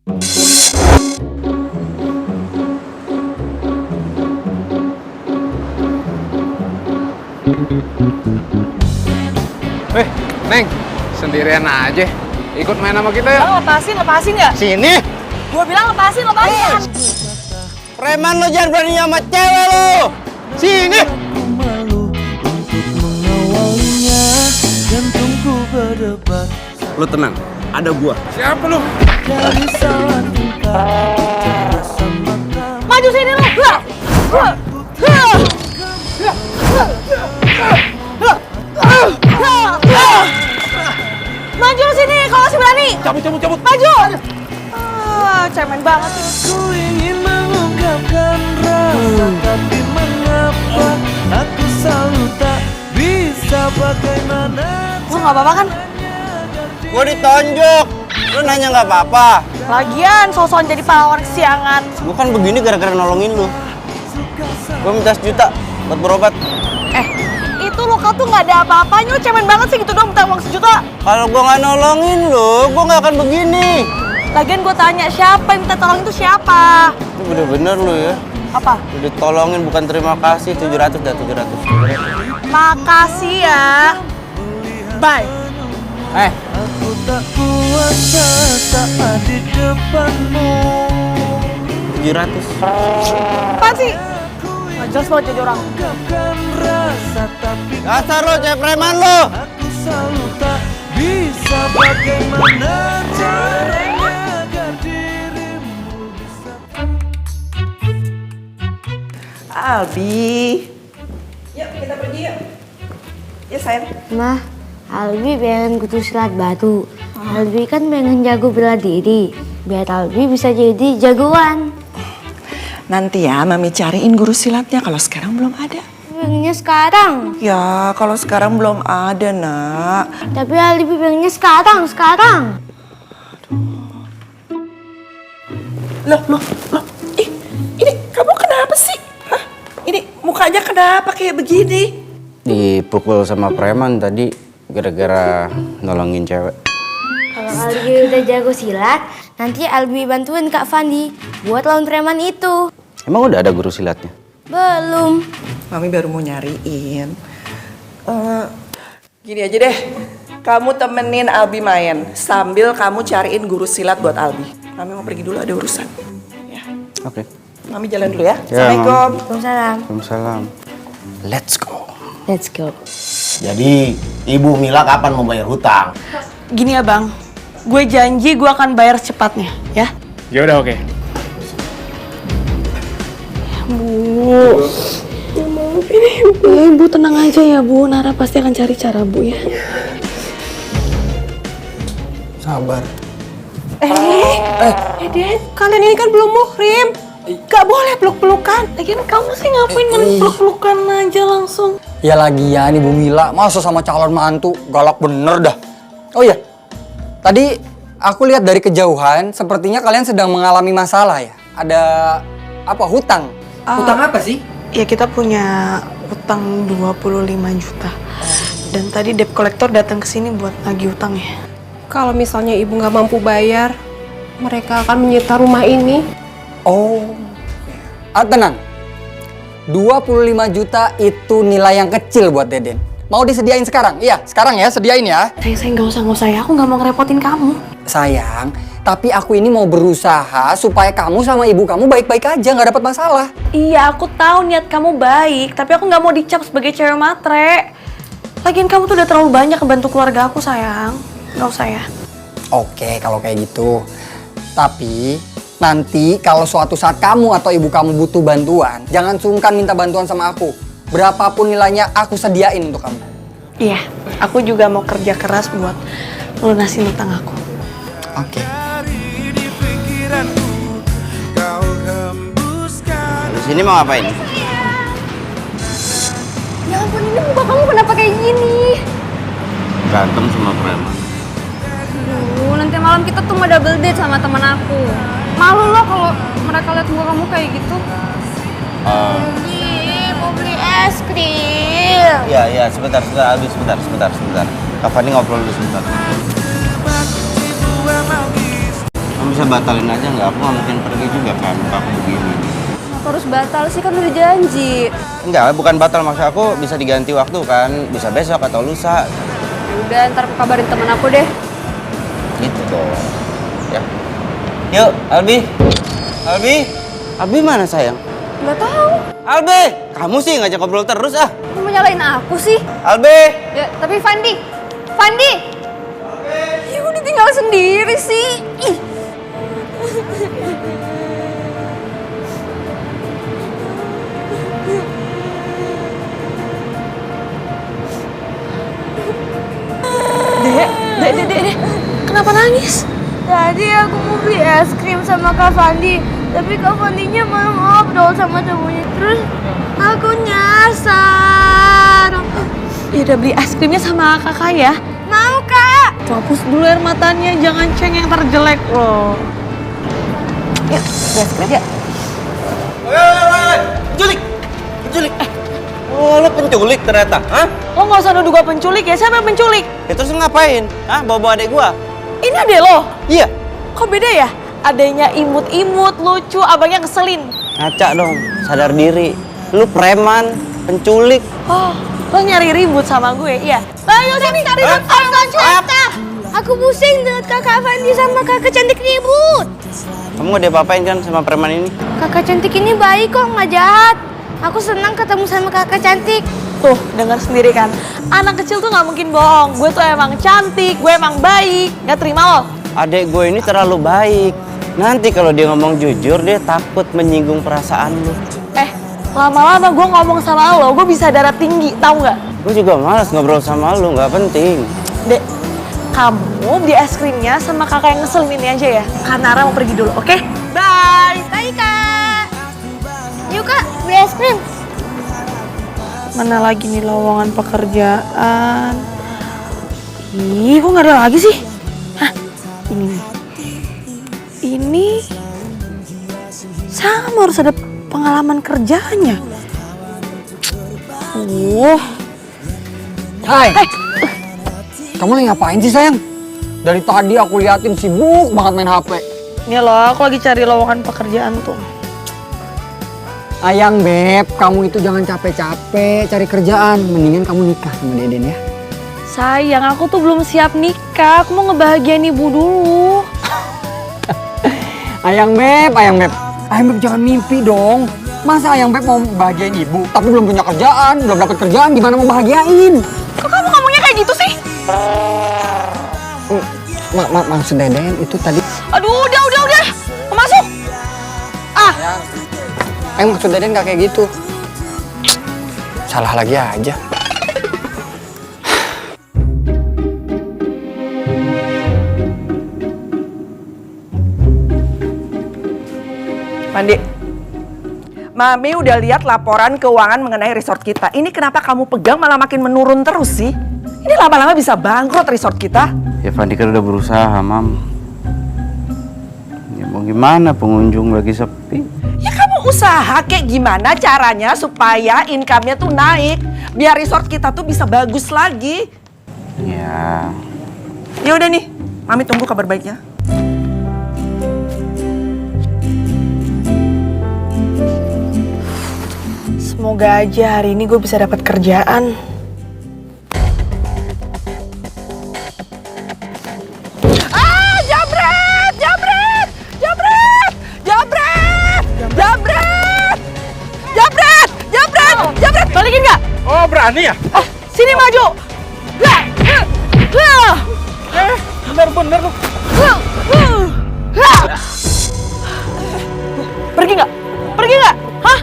Neng, sendirian aja. Ikut main sama kita ya? Lepasin ya? Sini. Gua bilang lepasin. Preman lo jangan berani sama cewek lo. Sini. Lu tenang, ada gua. Siapa lu? Maju sini lu. Maju sini kalau masih berani. Cabut. Maju. Cemen banget sih. Aku ingin mengungkapkan rasa, tapi mengapa aku selalu tak bisa bagaimana. Lu nggak apa-apa kan? Gua ditonjok. Lu nanya nggak apa-apa. Lagian sosokan jadi pahlawan kesiangan. Gua kan begini gara-gara nolongin lu. Gua minta 1 juta buat berobat. Itu luka tuh nggak ada apa-apanya. Lu cemen banget sih gitu dong minta uang 1 juta. Kalau gua nggak nolongin lu, gua nggak akan begini. Lagian gue tanya siapa yang minta tolong itu siapa? Itu bener-bener lu ya. Apa? Lu ditolongin bukan terima kasih. 700 dah 700. Makasih ya. Bye. Aku tak kuasa saat di depanmu. 700. Apaan sih? Nggak jelas banget jadi orang. Ungkapkan rasa, tapi Dasar lo cewek preman lo. aku selalu tak bisa bagaimana caranya agar dirimu bisa. Albi. Yuk kita pergi yuk. Ya sayang. Mah, Albi pengen kutu silat batu. Albi kan pengen jago bela diri. Biar Albi bisa jadi jagoan. Nanti ya Mami cariin guru silatnya kalau sekarang belum ada. Pengennya sekarang. Ya kalau sekarang belum ada nak. Tapi Albi pengennya sekarang. Loh. Ini kamu kenapa sih? Hah? Ini mukanya kenapa kayak begini? Dipukul sama preman tadi gara-gara nolongin cewek. Kalau Albi udah jago silat, nanti Albi bantuin Kak Fandi buat lawan preman itu. Emang udah ada guru silatnya? Belum. Mami baru mau nyariin. Gini aja deh. Kamu temenin Albi main sambil kamu cariin guru silat buat Albi. Mami mau pergi dulu ada urusan. Ya. Oke. Mami jalan dulu ya. Ya, Assalamualaikum. Waalaikumsalam. Waalaikumsalam. Let's go. Let's go. Jadi, Ibu Mila kapan mau bayar hutang? Gini ya bang, gue janji gue akan bayar secepatnya ya. Ya udah oke. Bu, ibu tenang aja ya bu, Nara pasti akan cari cara bu ya. Sabar. Ded, kalian ini kan belum muhrim, gak boleh peluk-pelukan. Lagian kamu sih ngapain peluk-pelukan aja langsung? Ya lagian Ibu Mila, masa sama calon mantu, galak bener dah. Oh iya, tadi aku lihat dari kejauhan, sepertinya kalian sedang mengalami masalah ya. Ada apa, hutang? Hutang apa sih? Ya kita punya utang 25 juta. Dan tadi debt collector datang ke sini buat nagih utangnya. Kalau misalnya ibu nggak mampu bayar, mereka akan menyita rumah ini. Oh, tenang. 25 juta itu nilai yang kecil buat Deden. Mau disediain sekarang? Iya, sekarang ya, sediain ya. Sayang nggak usah ya, aku nggak mau ngerepotin kamu. Sayang, tapi aku ini mau berusaha supaya kamu sama ibu kamu baik-baik aja, nggak dapat masalah. Iya, aku tahu niat kamu baik, tapi aku nggak mau dicap sebagai cewek matre. Lagian kamu tuh udah terlalu banyak ngebantu keluarga aku, sayang. Nggak usah ya. Oke, kalau kayak gitu. Tapi nanti kalau suatu saat kamu atau ibu kamu butuh bantuan, jangan sungkan minta bantuan sama aku. Berapapun nilainya aku sediain untuk kamu. Iya, aku juga mau kerja keras buat lunasin utang aku. Oke. Di sini mau ngapain? Ya ampun, ini muka kamu kenapa kayak gini? Berantem sama preman. Aduh, nanti malam kita tuh mau double date sama teman aku. Malu loh kalau mereka lihat muka kamu kayak gitu. Mau beli es krim. Iya, sebentar, Albi, sebentar. Kak Fani ngobrol dulu sebentar. Kamu bisa bisa batalin aja nggak? Aku nggak mungkin pergi juga kan, muka aku begini. Kenapa harus batal sih, kan udah janji. Enggak, bukan batal, maksud aku bisa diganti waktu kan, bisa besok atau lusa. Ya udah, ntar aku kabarin temen aku deh. Gitu dong. Ya. Yuk, Albi. Albi. Albi mana sayang? Nggak tahu. Albi, kamu sih ngajak ngobrol terus ah. Kamu mau nyalain aku sih? Albi. Ya, tapi Fandi. Ya udah tinggal sendiri sih. Ih. Dek, kenapa nangis? Tadi aku mau beli es krim sama Kak Fandi, tapi Kak Fandinya malah ngobrol sama cowoknya. Terus aku nyasar. Ya udah beli es krimnya sama kakak ya. Mau Kak? Hapus dulu air matanya, jangan cengeng terjelek loh. Yuk, beli es krim ya. Penculik. Oh, lo penculik ternyata, hah? Lo nggak usah nuduh gue penculik ya, siapa yang penculik? Ya terus lo ngapain? Hah, bawa-bawa adek gua? Ini adek lo? Iya. Kok beda ya? Adanya imut-imut, lucu, abangnya ngeselin. Ngaca dong, sadar diri. Lu preman, penculik. Oh, lo nyari ribut sama gue, iya? Ayo sini cari ribut. Aku pusing dengan Kakak Fandi sama Kakak Cantik ribut. Kamu gak diapa-apain kan sama preman ini? Kakak Cantik ini baik kok, nggak jahat. Aku senang ketemu sama Kakak Cantik. Tuh, dengar sendiri kan. Anak kecil tuh nggak mungkin bohong. Gue tuh emang cantik, gue emang baik. Nggak terima lo? Adek gue ini terlalu baik. Nanti kalau dia ngomong jujur, dia takut menyinggung perasaan lu. Lama-lama gue ngomong sama lo, gue bisa darah tinggi, tahu nggak? Gue juga malas ngobrol sama lu, nggak penting. Dek, kamu beli es krimnya sama kakak yang ngeselin ini aja ya. Kak Nara mau pergi dulu, oke? Bye! Bye Kak. Yuk Kak, beli es krim. Mana lagi nih lowongan pekerjaan? Ih, kok nggak ada lagi sih? Hah, ini nih. Ini sama harus ada pengalaman kerjanya. Hai. Kamu lagi ngapain sih sayang? Dari tadi aku liatin sibuk banget main HP. Ini loh, aku lagi cari lowongan pekerjaan tuh. Ayang Beb, kamu itu jangan capek-capek cari kerjaan. Mendingan kamu nikah sama Deden ya. Sayang, aku tuh belum siap nikah. Aku mau ngebahagiain ibu dulu. Ayang Beb. Ayang Beb jangan mimpi dong. Masa Ayang Beb mau bahagiain ibu, tapi belum punya kerjaan, belum dapat kerjaan, gimana mau bahagiain? Kok kamu ngomongnya kayak gitu sih? Maksud Deden itu tadi. Aduh, udah. Mau masuk? Maksud Deden gak kayak gitu. Salah lagi aja. Mandi, Mami udah lihat laporan keuangan mengenai resort kita. Ini kenapa kamu pegang malah makin menurun terus sih? Ini lama-lama bisa bangkrut resort kita. Ya Fandi kan udah berusaha, Mam. Ya mau gimana, pengunjung lagi sepi. Ya kamu usaha kayak gimana caranya supaya income-nya tuh naik. Biar resort kita tuh bisa bagus lagi. Ya. Ya udah nih, Mami tunggu kabar baiknya. Semoga aja hari ini gue bisa dapat kerjaan. Jabret! Balikin nggak? Oh, berani ya? Sini maju! Bener-bener lu. Pergi nggak? Hah?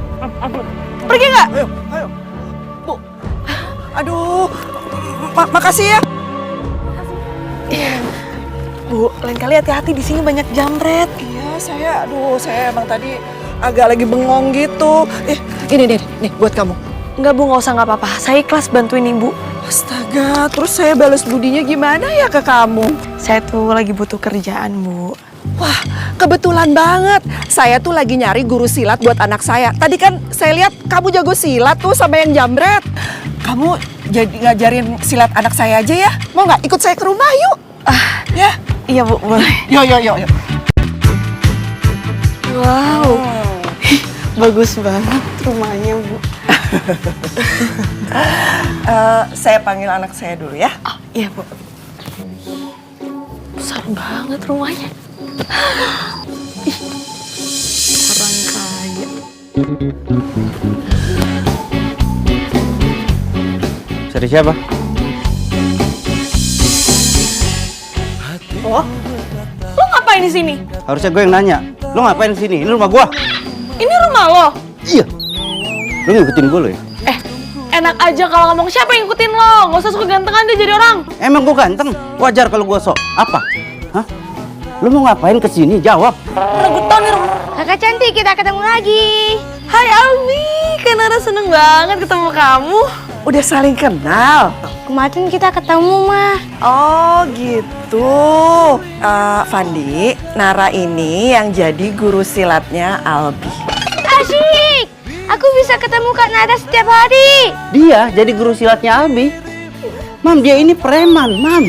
Pergi nggak? Ayo. Bu. Aduh. Makasih ya. Bu, lain kali hati-hati, di sini banyak jambret. Iya, saya emang tadi agak lagi bengong gitu. Ini deh, nih buat kamu. Enggak Bu, nggak usah, nggak apa-apa. Saya ikhlas bantuin Ibu. Astaga, terus saya balas budinya gimana ya ke kamu? Saya tuh lagi butuh kerjaan, Bu. Wah, kebetulan banget. Saya tuh lagi nyari guru silat buat anak saya. Tadi kan saya lihat kamu jago silat tuh sama yang jambret. Kamu jadi ngajarin silat anak saya aja ya? Mau nggak ikut saya ke rumah yuk? Ya. Iya Bu, boleh. Yuk. Wow, bagus banget rumahnya, Bu. Saya panggil anak saya dulu ya. Oh, iya, Bu. Besar banget rumahnya. Ih, orang kaya. Cari siapa? Oh, lo ngapain di sini? Harusnya gue yang nanya. Lo ngapain di sini? Ini rumah gua. Ini rumah lo. Iya. Lo ngikutin gue lo ya? Enak aja kalau ngomong siapa yang ngikutin lo. Gak usah suka gantengan deh jadi orang. Emang gue ganteng? Wajar kalau gue sok. Apa? Hah? Lo mau ngapain kesini? Jawab. Rebutan nih rumah. Kakak cantik, kita ketemu lagi. Hai Albi, Kak Nara seneng banget ketemu kamu. Udah saling kenal. Kemarin kita ketemu, Mah. Oh gitu. Fandi, Nara ini yang jadi guru silatnya Albi. Asyik! Aku bisa ketemu Kak Nara setiap hari. Dia jadi guru silatnya Albi. Mam, dia ini preman, Mam.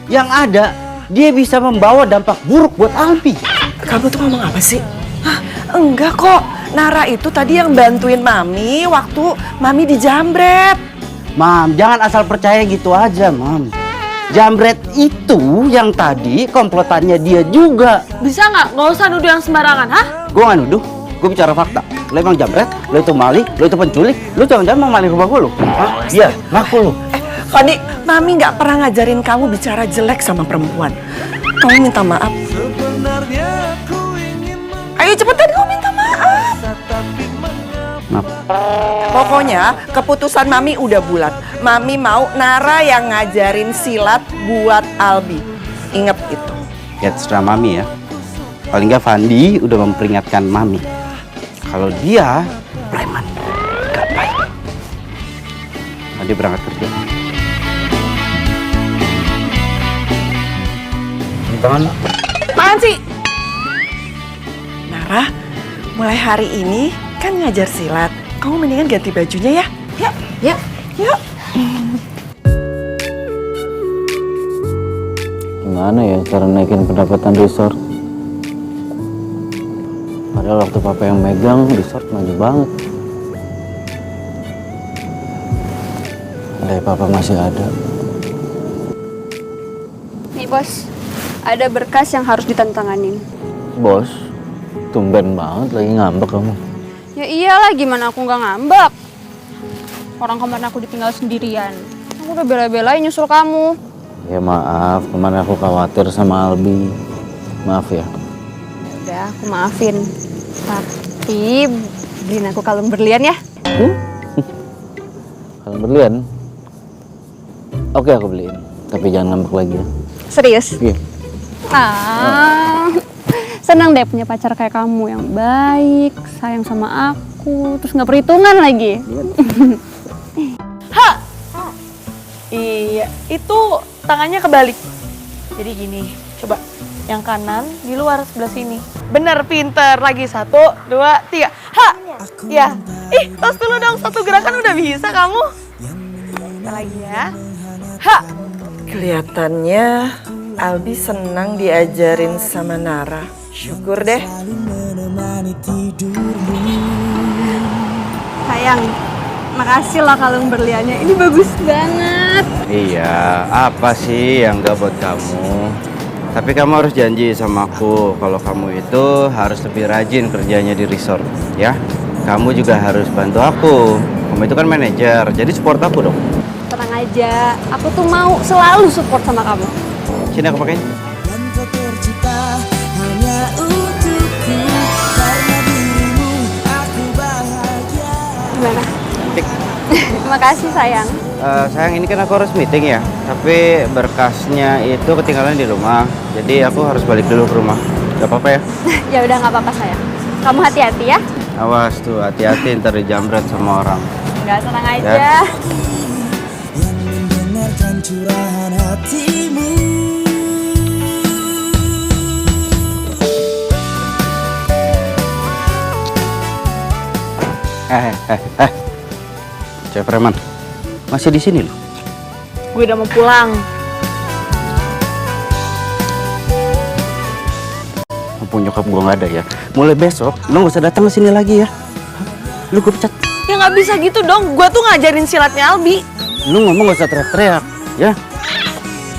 Yang ada, dia bisa membawa dampak buruk buat Albi. Kamu tuh ngomong apa sih? Hah, enggak kok. Nara itu tadi yang bantuin Mami waktu Mami dijambret. Mam, jangan asal percaya gitu aja, Mam. Jambret itu yang tadi komplotannya dia juga. Bisa nggak? Nggak usah nuduh yang sembarangan, hah? Gue gak nuduh, gue bicara fakta. Lo emang jambret, lo itu maling, lo itu penculik, lo jangan-jangan mau maling rumah gue lo. Hah? Iya, ngaku lo. Fandi, Mami nggak pernah ngajarin kamu bicara jelek sama perempuan. Kamu minta maaf. Sebenarnya ku ingin Ayo cepetan kamu minta maaf. tapi Maaf. Pokoknya keputusan Mami udah bulat. Mami mau Nara yang ngajarin silat buat Albi. Ingat itu. Ya terserah Mami ya. Paling nggak Fandi udah memperingatkan Mami. Kalau dia preman, gak baik. Fandi berangkat kerja. Ini tangan lo. Apaan sih? Nara, mulai hari ini kan ngajar silat. Kamu mendingan ganti bajunya ya. Yuk. Yuk. Yuk. Gimana ya cara naikin pendapatan resort? Padahal waktu papa yang megang, resort maju banget. Andai papa masih ada. Nih bos, ada berkas yang harus ditantanganin. Bos, tumben banget lagi ngambek kamu. Ya iyalah, gimana aku nggak ngambek? Orang kemarin aku ditinggal sendirian. Aku udah bela-belain nyusul kamu. Ya maaf, kemarin aku khawatir sama Albi. Maaf ya. Udah, aku maafin. Tapi beliin aku kalung berlian ya. Kalung berlian? Oke, aku beliin. Tapi jangan ngambek lagi ya. Serius? Iya. Senang deh punya pacar kayak kamu yang baik, sayang sama aku, terus nggak perhitungan lagi. Ha! Iya, itu tangannya kebalik. Jadi gini, coba yang kanan di luar sebelah sini. Bener, pinter. Lagi 1, 2, 3. Ha! Ya. Ih, tos dulu dong. Satu gerakan udah bisa kamu. Kita lagi ya. Ha! Kelihatannya Albi senang diajarin sama Nara. Syukur deh. Sayang, makasih lah kalung berliannya. Ini bagus banget. Iya, apa sih yang gak buat kamu? Tapi kamu harus janji sama aku kalau kamu itu harus lebih rajin kerjanya di resort, ya. Kamu juga harus bantu aku. Kamu itu kan manajer, jadi support aku dong. Tenang aja, aku tuh mau selalu support sama kamu. Sini aku pakai. Gimana? Terima kasih sayang. Sayang, ini kan aku harus meeting ya. Tapi berkasnya itu ketinggalan di rumah. Jadi aku harus balik dulu ke rumah. Gak apa-apa ya? Ya udah nggak apa-apa sayang. Kamu hati-hati ya. Awas tuh, hati-hati ntar dijambret sama orang. Nggak, tenang aja. Ya. Cewek preman, masih di sini loh. Gue udah mau pulang. mumpung nyokap gue nggak ada ya. Mulai besok lo nggak usah datang ke sini lagi ya. Lu gue pecat. Ya nggak bisa gitu dong, gue tuh ngajarin silatnya Albi. Lu ngomong nggak usah teriak-teriak, ya.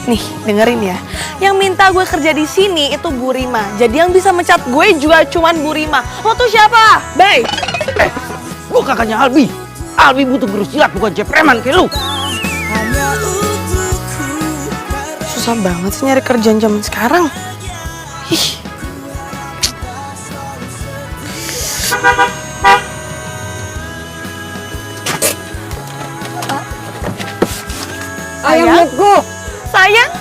Nih, dengerin ya. Yang minta gue kerja di sini itu Bu Rima. Jadi yang bisa mecat gue juga cuman Bu Rima. Lo tuh siapa? Bay. Gue kakaknya Albi. Albi butuh guru silat bukan cepreman kayak lu. Susah banget sih nyari kerjaan zaman sekarang. Ih. Ayang bebku. Sayang.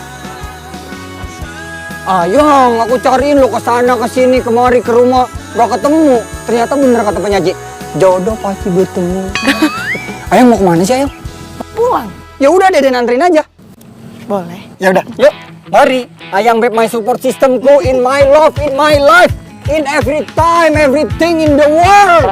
Ayang, aku cariin lo ke sana ke sini kemari ke rumah gak ketemu. Ternyata bener kata penyaji. Jodoh pasti bertemu. Ayang mau kemana sih Ayang? Pulang. Ya udah Dede anterin aja. Boleh. Ya udah, yuk. Mari. Ayang Beb my support systemku in my love, in my life, in every time, everything in the world.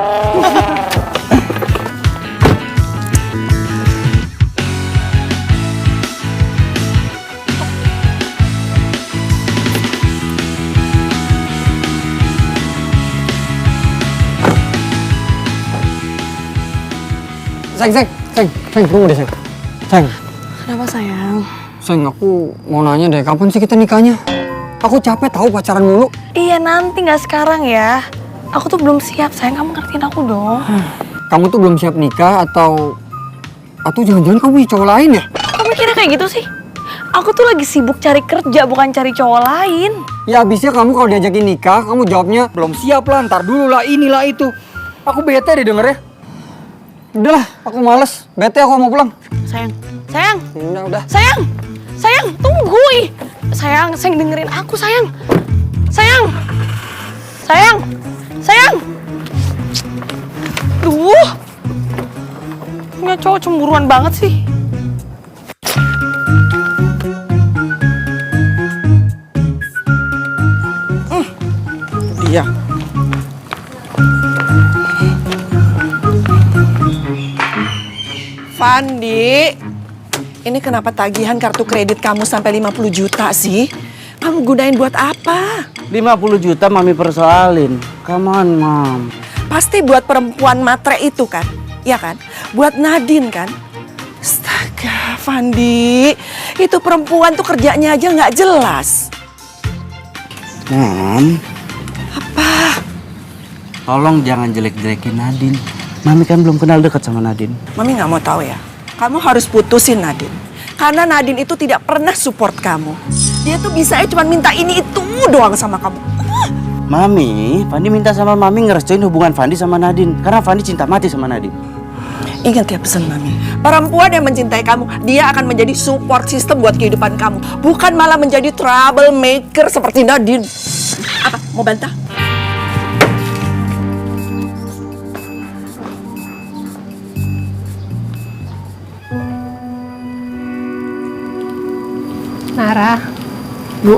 Sayang, tunggu deh, sayang. Kenapa sayang? Sayang, aku mau nanya deh, kapan sih kita nikahnya? Aku capek tahu pacaran mulu. Iya nanti nggak sekarang ya. Aku tuh belum siap sayang, kamu ngertiin aku dong. Kamu tuh belum siap nikah atau jangan-jangan kamu punya cowok lain ya? Kamu mikirnya kayak gitu sih? Aku tuh lagi sibuk cari kerja bukan cari cowok lain. Ya abisnya kamu kalau diajakin nikah, kamu jawabnya belum siap lah, ntar dulu lah, inilah itu. Aku bete deh dengernya. Udahlah, aku males. Bete aku mau pulang. Sayang. Udah. Sayang, tunggu. Ih. Sayang dengerin aku sayang. Sayang. Duh. Punya cowok cemburuan banget sih. Iya. Fandi, ini kenapa tagihan kartu kredit kamu sampai 50 juta sih? Kamu gunain buat apa? 50 juta mami persoalin. Come on, Mom. Pasti buat perempuan matre itu kan? Ya kan? Buat Nadine kan? Astaga, Fandi. Itu perempuan tuh kerjanya aja nggak jelas. Mom. Apa? Tolong jangan jelek-jelekin Nadine. Mami kan belum kenal dekat sama Nadine. Mami nggak mau tahu ya. Kamu harus putusin Nadine. Karena Nadine itu tidak pernah support kamu. Dia tuh bisanya cuma minta ini itu doang sama kamu. Mami, Fandi minta sama Mami ngerestuin hubungan Fandi sama Nadine. Karena Fandi cinta mati sama Nadine. Ingat ya pesan Mami. Perempuan yang mencintai kamu, dia akan menjadi support system buat kehidupan kamu. Bukan malah menjadi troublemaker seperti Nadine. Apa? Mau bantah? Nara, Bu,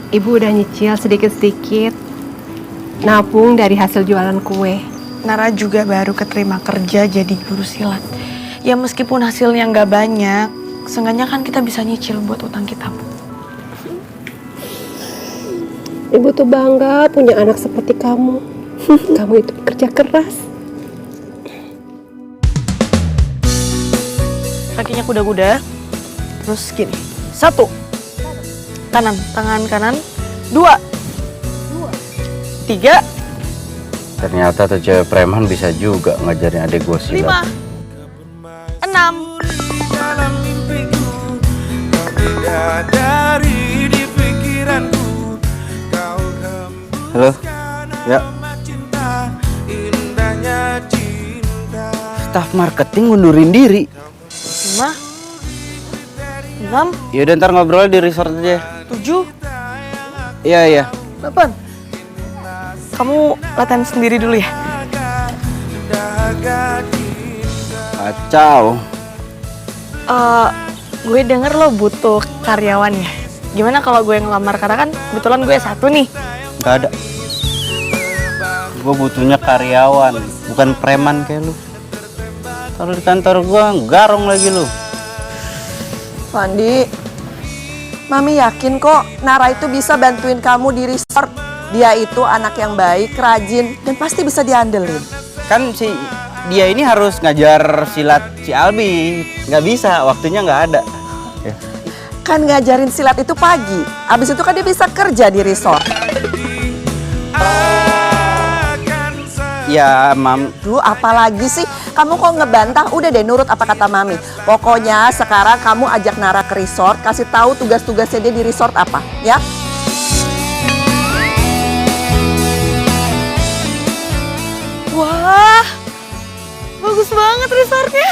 Ibu udah nyicil sedikit-sedikit nabung dari hasil jualan kue. Nara juga baru keterima kerja jadi guru silat. Ya meskipun hasilnya nggak banyak, seenggaknya kan kita bisa nyicil buat utang kita, Bu. Ibu tuh bangga punya anak seperti kamu. Kamu itu kerja keras. Kakinya kuda-kuda. Terus gini. 1. Kanan, tangan kanan. 2. 3. Ternyata tuh cewek preman bisa juga ngajarin adik gue silat. 5. 6. Dalam mimpiku, kau bidadari di pikiranku. Kau Halo? Ya. cinta, indahnya cinta. Staff marketing ngundurin diri. 5. 6. Yaudah ntar ngobrol di resort aja. 7. Iya. 8. Kamu latihan sendiri dulu ya? Kacau. Gue denger lo butuh karyawan ya. Gimana kalau gue ngelamar, karena kan kebetulan gue S1 nih. Gak ada. Gue butuhnya karyawan, bukan preman kayak lu. Kalau di kantor gue garong lagi lu. Fandi, Mami yakin kok Nara itu bisa bantuin kamu di resort. Dia itu anak yang baik, rajin, dan pasti bisa diandelin. Kan si dia ini harus ngajar silat si Albi. Nggak bisa, waktunya nggak ada. Ya. Kan ngajarin silat itu pagi, abis itu kan dia bisa kerja di resort. Ya, Mam. Duh, apalagi sih? Kamu kok ngebantah? Udah deh, nurut apa kata Mami. Pokoknya sekarang kamu ajak Nara ke resort, kasih tahu tugas-tugasnya dia di resort apa, ya? Wah, bagus banget resortnya.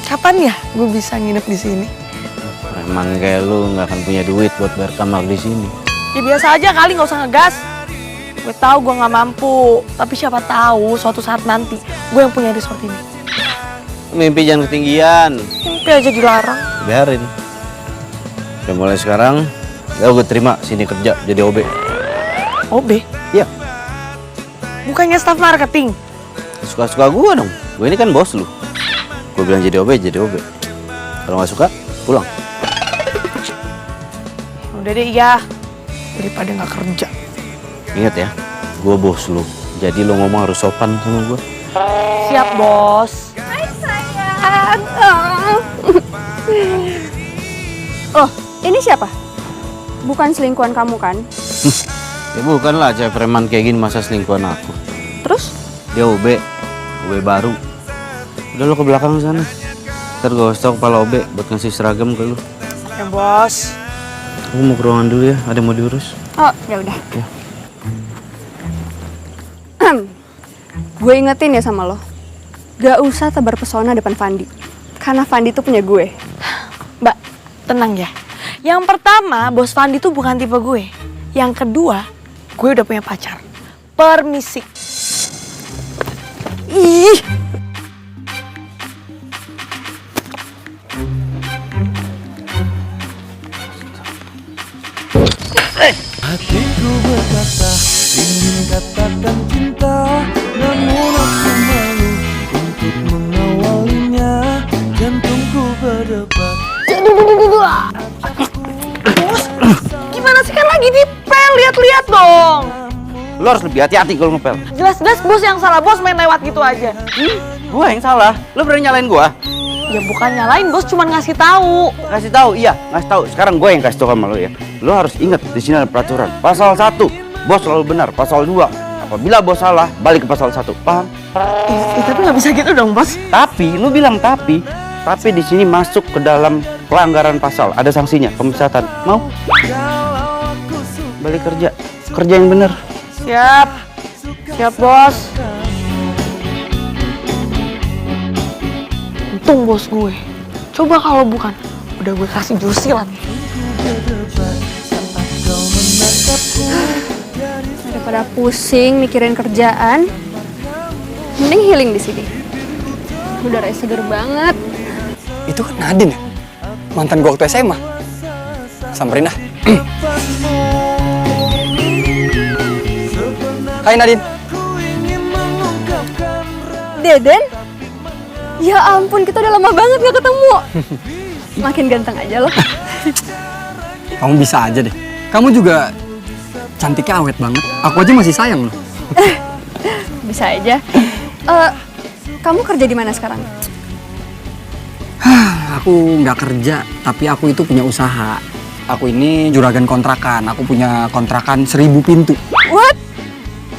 Kapan ya gue bisa nginep di sini? Preman kayak lu nggak akan punya duit buat bayar kamar di sini. Ya biasa aja kali, nggak usah ngegas. Gue tahu gue nggak mampu, tapi siapa tahu suatu saat nanti gue yang punya resort ini. Mimpi jangan ketinggian. Mimpi aja dilarang. Biarin. Ya mulai sekarang, ya gue terima sini kerja jadi OB. OB? Iya. Bukannya staff marketing? Suka-suka gue dong. Gue ini kan bos lu. Gue bilang jadi OB, jadi OB. Kalau nggak suka, pulang. Udah deh, iya. Daripada nggak kerja. Ingat ya, gue bos lu. Jadi lo ngomong harus sopan sama gue. Siap, bos. Hai sayang. Oh, ini siapa? Bukan selingkuhan kamu kan? Ya bukan lah, cewek preman kayak gini masa selingkuhan aku. Terus? Dia OB baru. Udah lo ke belakang sana. Ntar gue stok kepala OB buat ngasih seragam ke lu. Ya, bos. Aku mau ke ruangan dulu ya, ada yang mau diurus. Oh, ya udah. Ya. Gue ingetin ya sama lo, gak usah tebar pesona depan Fandi, karena Fandi tuh punya gue. Mbak, tenang ya. Yang pertama, bos Fandi tuh bukan tipe gue. Yang kedua, gue udah punya pacar. Permisi. Ih. Hatiku berkata, ingin katakan cinta, namun aku malu untuk mengawalinya. Jantungku berdebar. Bos, gimana sih, kan lagi dipel, lihat-lihat dong. Lo harus lebih hati-hati kalau ngepel. Jelas-jelas bos yang salah, bos main lewat gitu aja. Gua yang salah. Lo berani nyalain gua? Ya bukan nyalain, bos cuman ngasih tahu. Kasih tahu, iya, ngasih tahu. Sekarang gue yang kasih tahu sama lo ya. Lo harus ingat di sini ada peraturan. Pasal 1, bos selalu benar. Pasal 2, apabila bos salah, balik ke pasal 1. Paham? Tapi nggak bisa gitu dong, bos. Tapi, lo bilang tapi di sini masuk ke dalam pelanggaran pasal. Ada sanksinya, pemecatan. Mau? Balik kerja. Kerja yang benar. Siap. Siap, bos. Untung bos gue. Coba kalau bukan, udah gue kasih jusilan. Daripada pusing mikirin kerjaan, mending healing di sini. Udaranya seger banget. Itu kan Nadine ya? Mantan gue waktu SMA. Samperin dah. Hai Nadine. Deden? Ya ampun, kita udah lama banget gak ketemu. Makin ganteng aja loh. Kamu bisa aja deh. Kamu juga cantiknya awet banget. Aku aja masih sayang loh. Bisa aja. Kamu kerja di mana sekarang? Aku nggak kerja, tapi aku itu punya usaha. Aku ini juragan kontrakan. Aku punya kontrakan 1000 pintu. What?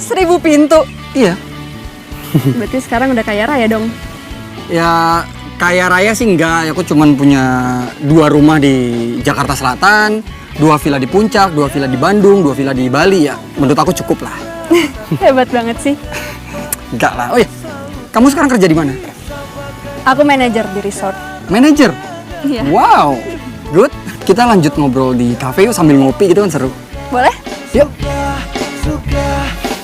1000 pintu? Iya. Berarti sekarang udah kaya raya dong? Ya kaya raya sih enggak. Aku cuman punya 2 rumah di Jakarta Selatan, 2 villa di Puncak, 2 villa di Bandung, 2 villa di Bali. Ya menurut aku cukup lah. Hebat banget sih. Enggak lah. Oh iya, kamu sekarang kerja di mana? Aku manajer di resort. Manajer? Iya. Wow, good. Kita lanjut ngobrol di cafe yuk sambil ngopi gitu kan seru. Boleh? Yuk.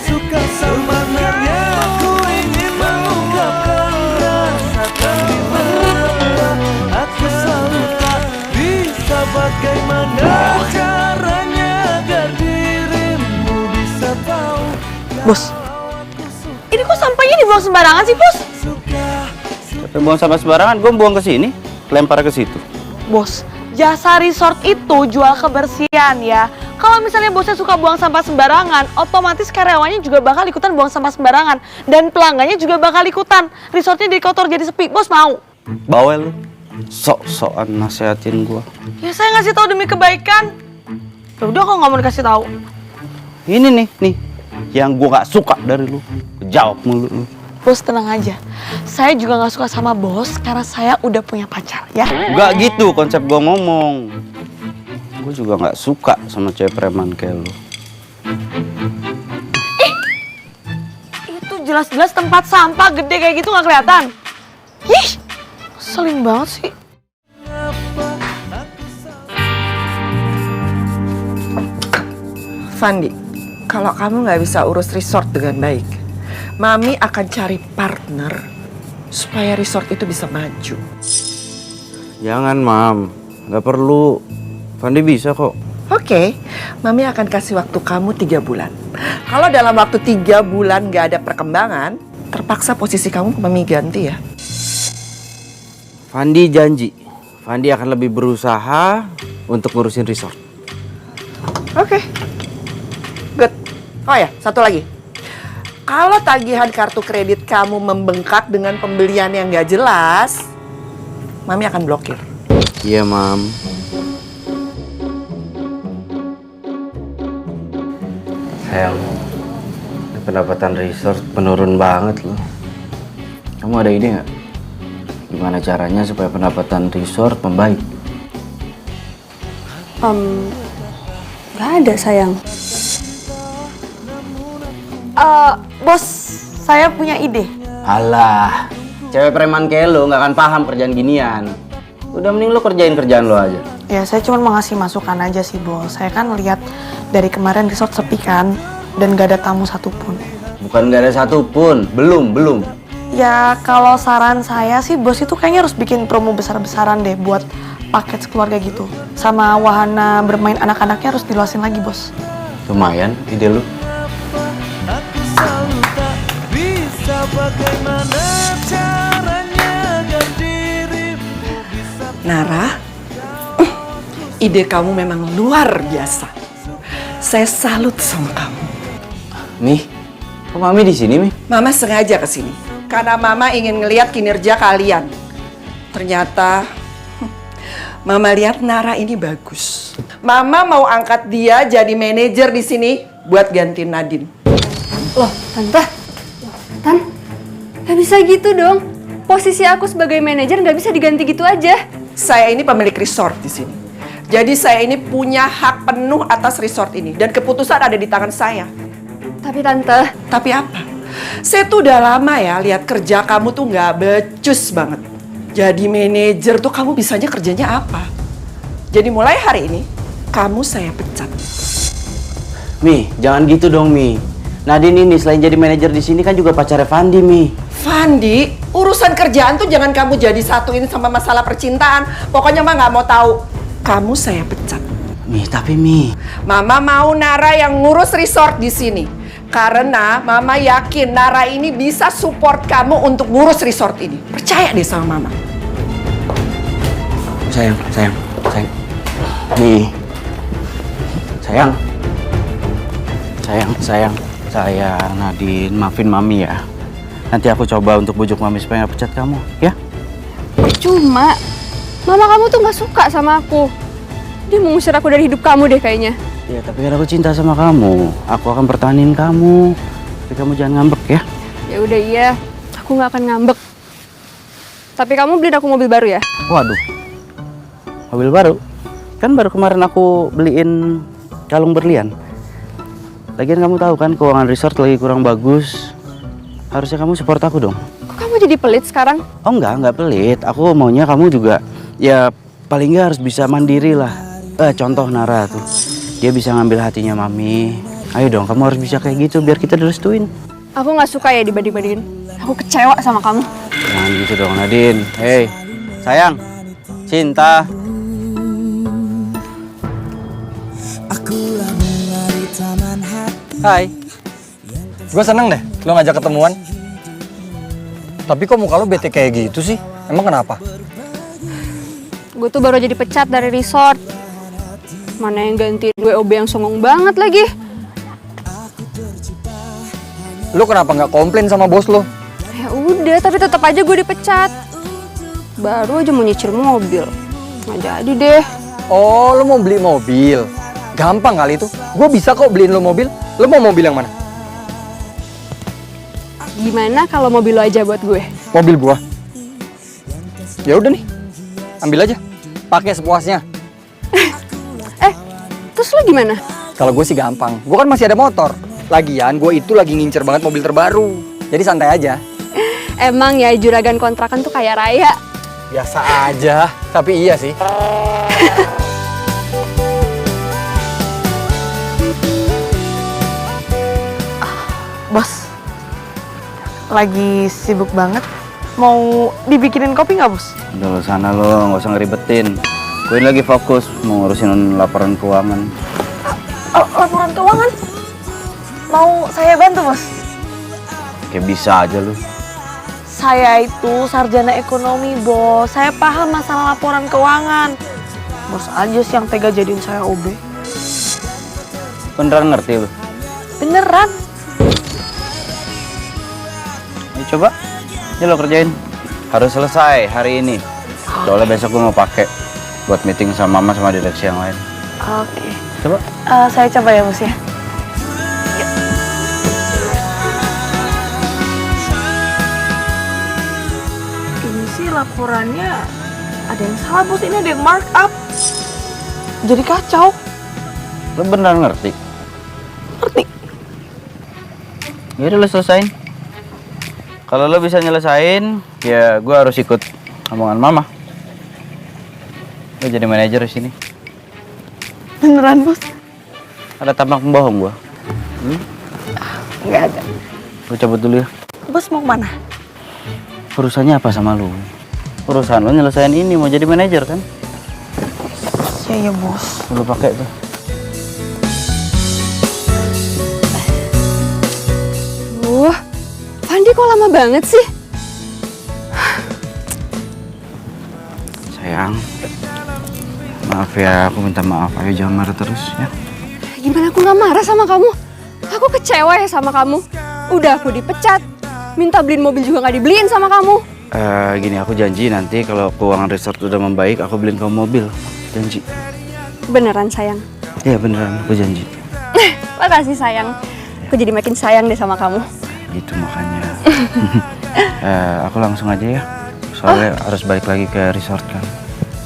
Suka sebenarnya aku ingin mengungkapkan rasa terima. Aku selalu tak bisa bagaimana caranya agar dirimu bisa tahu. Bos, ini kok sampahnya dibuang sembarangan sih, bos? Tapi buang sampah sembarangan, gue buang ke sini, lempar ke situ. Bos, jasa resort itu jual kebersihan ya. Kalau misalnya bosnya suka buang sampah sembarangan, otomatis karyawannya juga bakal ikutan buang sampah sembarangan. Dan pelanggannya juga bakal ikutan. Resortnya jadi kotor, jadi sepi. Bos mau? Bawel lu. Sok-sokan nasehatin gua. Ya saya ngasih tahu demi kebaikan. Ya udah kok nggak mau dikasih tahu. Ini nih. Yang gua gak suka dari lu. Jawab mulu lu. Bos tenang aja. Saya juga nggak suka sama bos karena saya udah punya pacar ya. Gak gitu konsep gua ngomong. Gue juga gak suka sama cewek preman kayak lu. Itu jelas-jelas tempat sampah gede kayak gitu nggak kelihatan. Ih, ngeselin banget sih. Fandi, kalau kamu nggak bisa urus resort dengan baik, Mami akan cari partner supaya resort itu bisa maju. Jangan, Mam. Gak perlu. Fandi bisa kok. Oke, Mami akan kasih waktu kamu 3 bulan. Kalau dalam waktu 3 bulan nggak ada perkembangan, terpaksa posisi kamu Mami ganti ya. Fandi janji. Fandi akan lebih berusaha untuk ngurusin resort. Oke. Good. Oh ya, satu lagi. Kalau tagihan kartu kredit kamu membengkak dengan pembelian yang nggak jelas, Mami akan blokir. Iya, Mam. Sayang, pendapatan resort menurun banget loh. Kamu ada ide nggak? Gimana caranya supaya pendapatan resort membaik? Gak ada sayang. Bos, saya punya ide. Alah, cewek preman kayak lo nggak akan paham kerjaan ginian. Udah mending lo kerjain kerjaan lo aja. Ya saya cuma mau ngasih masukan aja sih bos. Saya kan lihat dari kemarin resort sepi kan dan gak ada tamu satupun. Bukan nggak ada satupun, belum. Ya kalau saran saya sih bos itu kayaknya harus bikin promo besar-besaran deh buat paket sekeluarga gitu. Sama wahana bermain anak-anaknya harus diluasin lagi bos. Lumayan ide lu. Aku selalu tak bisa bagaimana caranya agar dirimu bisa. Nara, ide kamu memang luar biasa. Saya salut sama kamu. Mih, kok Mami di sini, Mih? Mama sengaja kesini karena Mama ingin ngelihat kinerja kalian. Ternyata Mama lihat Nara ini bagus. Mama mau angkat dia jadi manajer di sini buat ganti Nadine. Loh, Tante. Tan, gak bisa gitu dong. Posisi aku sebagai manajer gak bisa diganti gitu aja. Saya ini pemilik resort di sini. Jadi saya ini punya hak penuh atas resort ini. Dan keputusan ada di tangan saya. Tapi Tante. Tapi apa? Saya tuh udah lama ya lihat kerja kamu tuh nggak becus banget. Jadi manajer tuh kamu bisanya kerjanya apa? Jadi mulai hari ini, kamu saya pecat. Mih, jangan gitu dong, Mih. Nadine ini selain jadi manajer di sini kan juga pacarnya Fandi, Mih. Fandi, urusan kerjaan tuh jangan kamu jadi satuin sama masalah percintaan. Pokoknya Mama nggak mau tahu. Kamu saya pecat. Mih, tapi Mih. Mama mau Nara yang ngurus resort di sini. Karena Mama yakin Nara ini bisa support kamu untuk ngurus resort ini. Percaya deh sama Mama. Sayang. Mih. Sayang, Nadine, maafin Mami ya. Nanti aku coba untuk bujuk Mami supaya nggak pecat kamu, ya? Cuma, Mama kamu tuh gak suka sama aku. Dia mau ngusir aku dari hidup kamu deh kayaknya. Ya, tapi kan aku cinta sama kamu. Aku akan pertahanin kamu. Tapi kamu jangan ngambek ya. Ya udah iya, aku gak akan ngambek. Tapi kamu beliin aku mobil baru ya? Waduh, mobil baru? Kan baru kemarin aku beliin kalung berlian. Lagian kamu tahu kan keuangan resort lagi kurang bagus. Harusnya kamu support aku dong. Kok kamu jadi pelit sekarang? Oh enggak pelit. Aku maunya kamu juga ya paling nggak harus bisa mandiri lah. Contoh Nara tuh. Dia bisa ngambil hatinya Mami. Ayo dong, kamu harus bisa kayak gitu biar kita direstuin. Aku gak suka ya dibanding-bandingin. Aku kecewa sama kamu. Jangan gitu dong, Nadine. Hei, sayang. Cinta. Hai. Gue seneng deh lo ngajak ketemuan. Tapi kok muka lo bete kayak gitu sih? Emang kenapa? Gue tuh baru aja dipecat dari resort. Mana yang gantiin gue OB yang songong banget lagi. Lu kenapa nggak komplain sama bos lo? Ya udah, tapi tetap aja gue dipecat. Baru aja mau nyicil mobil. Nggak jadi deh. Oh, lo mau beli mobil? Gampang kali itu. Gue bisa kok beliin lo mobil. Lo mau mobil yang mana? Gimana kalau mobil lo aja buat gue? Mobil gua. Ya udah nih. Ambil aja. Pakai sepuasnya. Terus lo gimana? Kalau gue sih gampang. Gue kan masih ada motor. Lagian gue itu lagi ngincer banget mobil terbaru. Jadi santai aja. Emang ya juragan kontrakan tuh kayak raya. Biasa aja. Tapi iya sih. Bos, lagi sibuk banget. Mau dibikinin kopi nggak, Bos? Udah lo sana lo, nggak usah ngeribetin. Gue lagi fokus mau ngurusin laporan keuangan. Laporan keuangan? Mau saya bantu, Bos? Kayak bisa aja lu. Saya itu sarjana ekonomi, Bos. Saya paham masalah laporan keuangan. Bos aja sih yang tega jadiin saya OB. Beneran ngerti lu? Beneran? Ayo coba, ini lo kerjain. Harus selesai hari ini. Soalnya besok gue mau pakai buat meeting sama mama sama direksi yang lain. Oke. Coba. Saya coba ya, Bos ya. Ini sih laporannya ada yang salah, Bos. Ini ada yang markup. Jadi kacau. Lo beneran ngerti? Ngerti. Ya udah lo selesain. Kalau lo bisa nyelesain, ya gue harus ikut omongan mama. Lo jadi manajer di sini. Beneran, Bos? Ada tampak pembohong gue. Nggak ada. Gue cabut dulu ya. Bos mau kemana? Urusannya apa sama lo? Urusan lo nyelesain ini, mau jadi manajer kan? Iya, Bos. Lo pakai tuh. Pandi kok lama banget sih? Sayang, maaf ya, aku minta maaf. Ayo jangan marah terus ya. Gimana aku nggak marah sama kamu? Aku kecewa ya sama kamu. Udah aku dipecat, minta beliin mobil juga nggak dibeliin sama kamu. Gini, aku janji nanti kalau keuangan resort udah membaik, aku beliin kamu mobil. Janji. Beneran sayang? Iya beneran, aku janji. Makasih sayang. Aku jadi makin sayang deh sama kamu. Gitu makanya. Aku langsung aja ya. Soalnya harus balik lagi ke resort kan.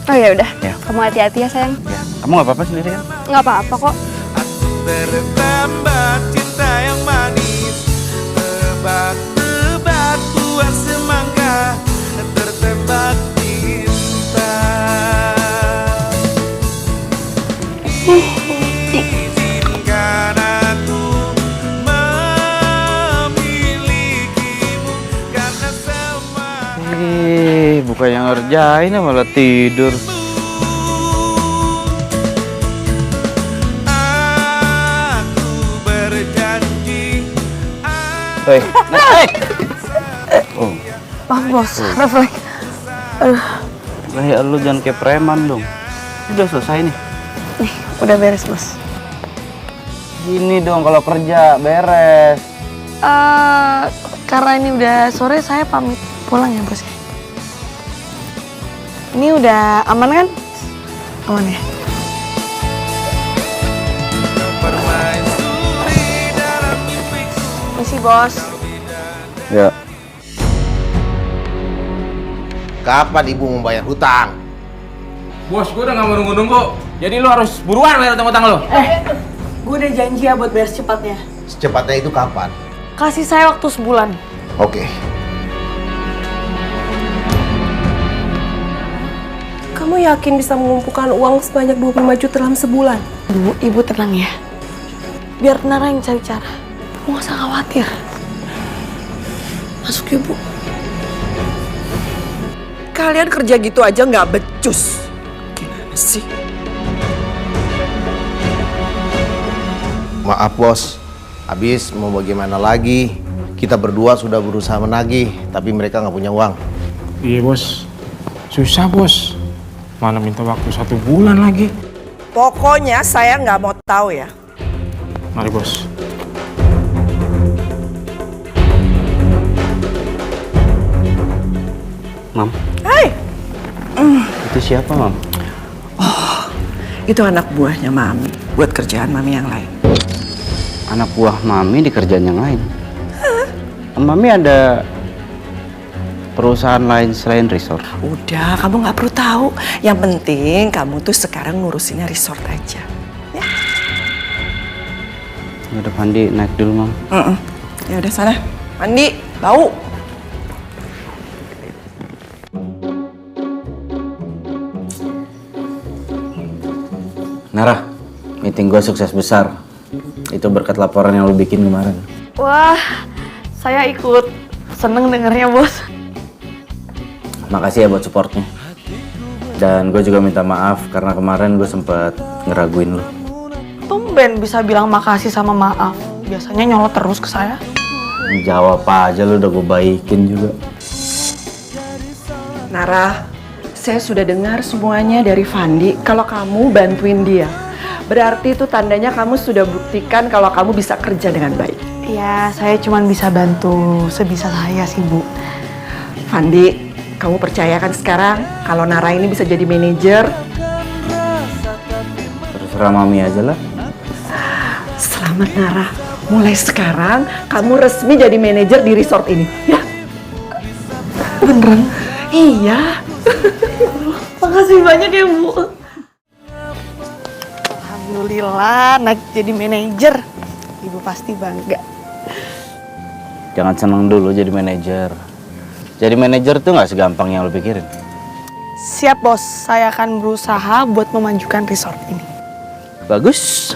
Oh ya udah. Ya. Kamu hati-hati ya sayang. Ya. Kamu nggak apa-apa sendiri kan? Nggak apa-apa kok. Tertambah cinta yang manis, tebak-tebak buah semangka, tertembak cinta. Izinkan aku memilikimu karena semua. Bukannya ngerjain malah tidur. Hei, oh. Maaf, Bos. Refleks. Lah ya lu jangan kayak preman dong. Udah selesai nih. Nih, udah beres, Bos. Gini dong kalau kerja beres. Karena ini udah sore, saya pamit pulang ya, Bos. Ini udah aman kan? Aman ya? Misi, Bos. Ya. Kapan ibu membayar hutang? Bos, gue udah gak mau nunggu-nunggu. Jadi lo harus buruan bayar utang-utang lo. Gue udah janji ya buat bayar secepatnya. Secepatnya itu kapan? Kasih saya waktu sebulan. Oke. Kamu yakin bisa mengumpulkan uang sebanyak 25 juta dalam sebulan? Bu, Ibu tenang ya. Biar Nara yang cari cara. Bu gak usah khawatir. Masuk ya, Bu. Kalian kerja gitu aja nggak becus. Gimana sih? Maaf bos, habis mau bagaimana lagi? Kita berdua sudah berusaha menagih, tapi mereka nggak punya uang. Iya bos, susah bos. Mana minta waktu 1 bulan lagi. Pokoknya saya nggak mau tahu ya. Mari bos. Mam, Hai, itu siapa, Mam? itu anak buahnya Mami buat kerjaan Mami yang lain. Anak buah Mami di kerjaan yang lain. Mami ada perusahaan lain selain resort. Udah, kamu nggak perlu tahu. Yang penting kamu tuh sekarang ngurusinnya resort aja. Ya. Udah Pandi naik dulu, Mam. Ya udah sana, mandi, bau. Nara, meeting gue sukses besar. Itu berkat laporan yang lu bikin kemarin. Wah, saya ikut seneng dengernya bos. Makasih ya buat supportnya. Dan gue juga minta maaf karena kemarin gue sempet ngeraguin lu. Tumben bisa bilang makasih sama maaf. Biasanya nyolot terus ke saya. Jawab aja, lu udah gue baikin juga. Nara, saya sudah dengar semuanya dari Fandi kalau kamu bantuin dia. Berarti itu tandanya kamu sudah buktikan kalau kamu bisa kerja dengan baik. Ya, saya cuma bisa bantu sebisa saya sih, Bu. Fandi, kamu percayakan sekarang kalau Nara ini bisa jadi manajer? Terserah Mami aja lah. Selamat Nara, mulai sekarang kamu resmi jadi manajer di resort ini, ya? Beneran? Iya. Makasih banyak ya, Bu. Alhamdulillah naik jadi manajer. Ibu pasti bangga. Jangan seneng dulu jadi manajer. Jadi manajer tuh nggak segampang yang lo pikirin. Siap, Bos. Saya akan berusaha buat memajukan resort ini. Bagus.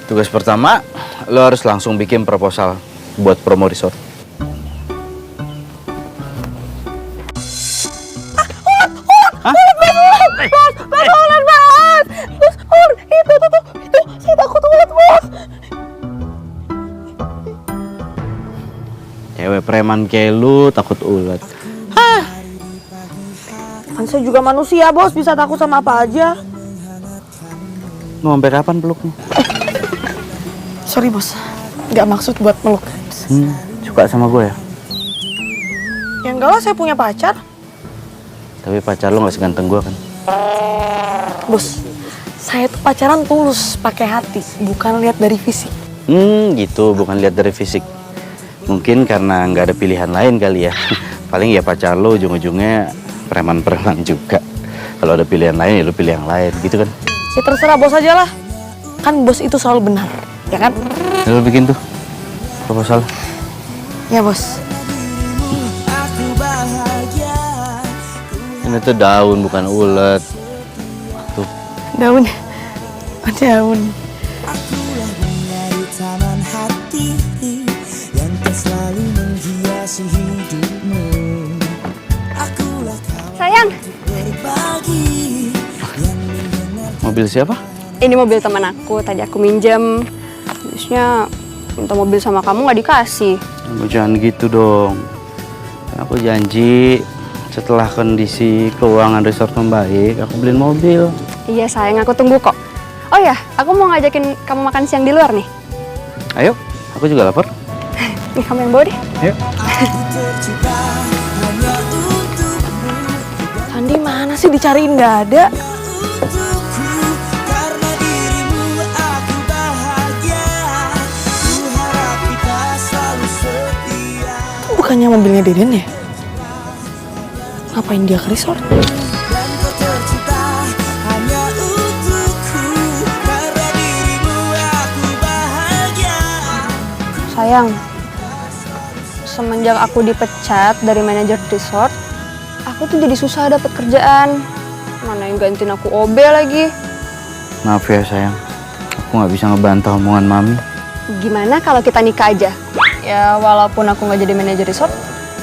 Tugas pertama, lo harus langsung bikin proposal buat promo resort. Itu, saya takut ulat, Bos. Cewek preman kayak lu takut ulat. Kan saya juga manusia, Bos. Bisa takut sama apa aja. Mau sampai kapan peluknya? Sorry, Bos. Nggak maksud buat meluk. Suka sama gue ya? Ya enggak lah, saya punya pacar. Tapi pacar lo nggak seganteng gue kan? Bos, saya tuh pacaran tulus, pakai hati, bukan lihat dari fisik. Gitu, bukan lihat dari fisik. Mungkin karena nggak ada pilihan lain kali ya. Paling ya pacar lo ujung-ujungnya preman-preman juga. Kalau ada pilihan lain ya lo pilih yang lain, gitu kan? Ya terserah bos aja lah. Kan bos itu selalu benar, ya kan? Lo bikin tuh proposal. Ya bos. Ini tuh daun bukan ulet. Tuh. Daun. Oh, daun. Sayang, Mobil siapa? ini mobil teman aku. Tadi aku minjem. Terusnya minta mobil sama kamu nggak dikasih. Jangan gitu dong. Aku janji setelah kondisi keuangan resort membaik, aku beliin mobil. Iya sayang, aku tunggu kok. Oh ya, aku mau ngajakin kamu makan siang di luar nih. Ayo, aku juga lapar. Nih kamu yang bawa deh. Ayo. Sandi mana sih, dicariin nggak ada. Bukannya mobilnya Deden ya? Ngapain dia ke resort? Sayang, semenjak aku dipecat dari manajer resort, aku tuh jadi susah dapet kerjaan. Mana yang gantiin aku OB lagi. Maaf ya sayang, aku nggak bisa ngebantah omongan mami. Gimana kalau kita nikah aja? Ya walaupun aku nggak jadi manajer resort,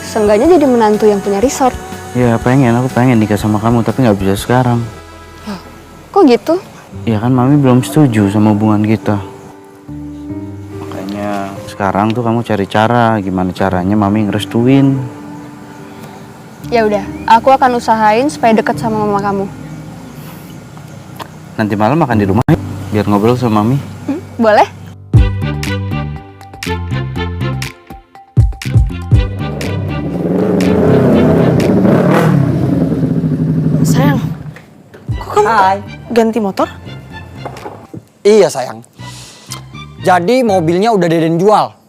seenggaknya jadi menantu yang punya resort. Ya aku pengen nikah sama kamu, tapi nggak bisa sekarang. Kok gitu? Ya kan mami belum setuju sama hubungan kita. Makanya sekarang tuh kamu cari cara, gimana caranya mami ngerestuin. Ya udah, aku akan usahain supaya deket sama mama kamu. Nanti malam makan di rumah yuk, biar ngobrol sama Mami. Boleh? Sayang, kok kamu ganti motor? Iya sayang. Jadi mobilnya udah Deden jual.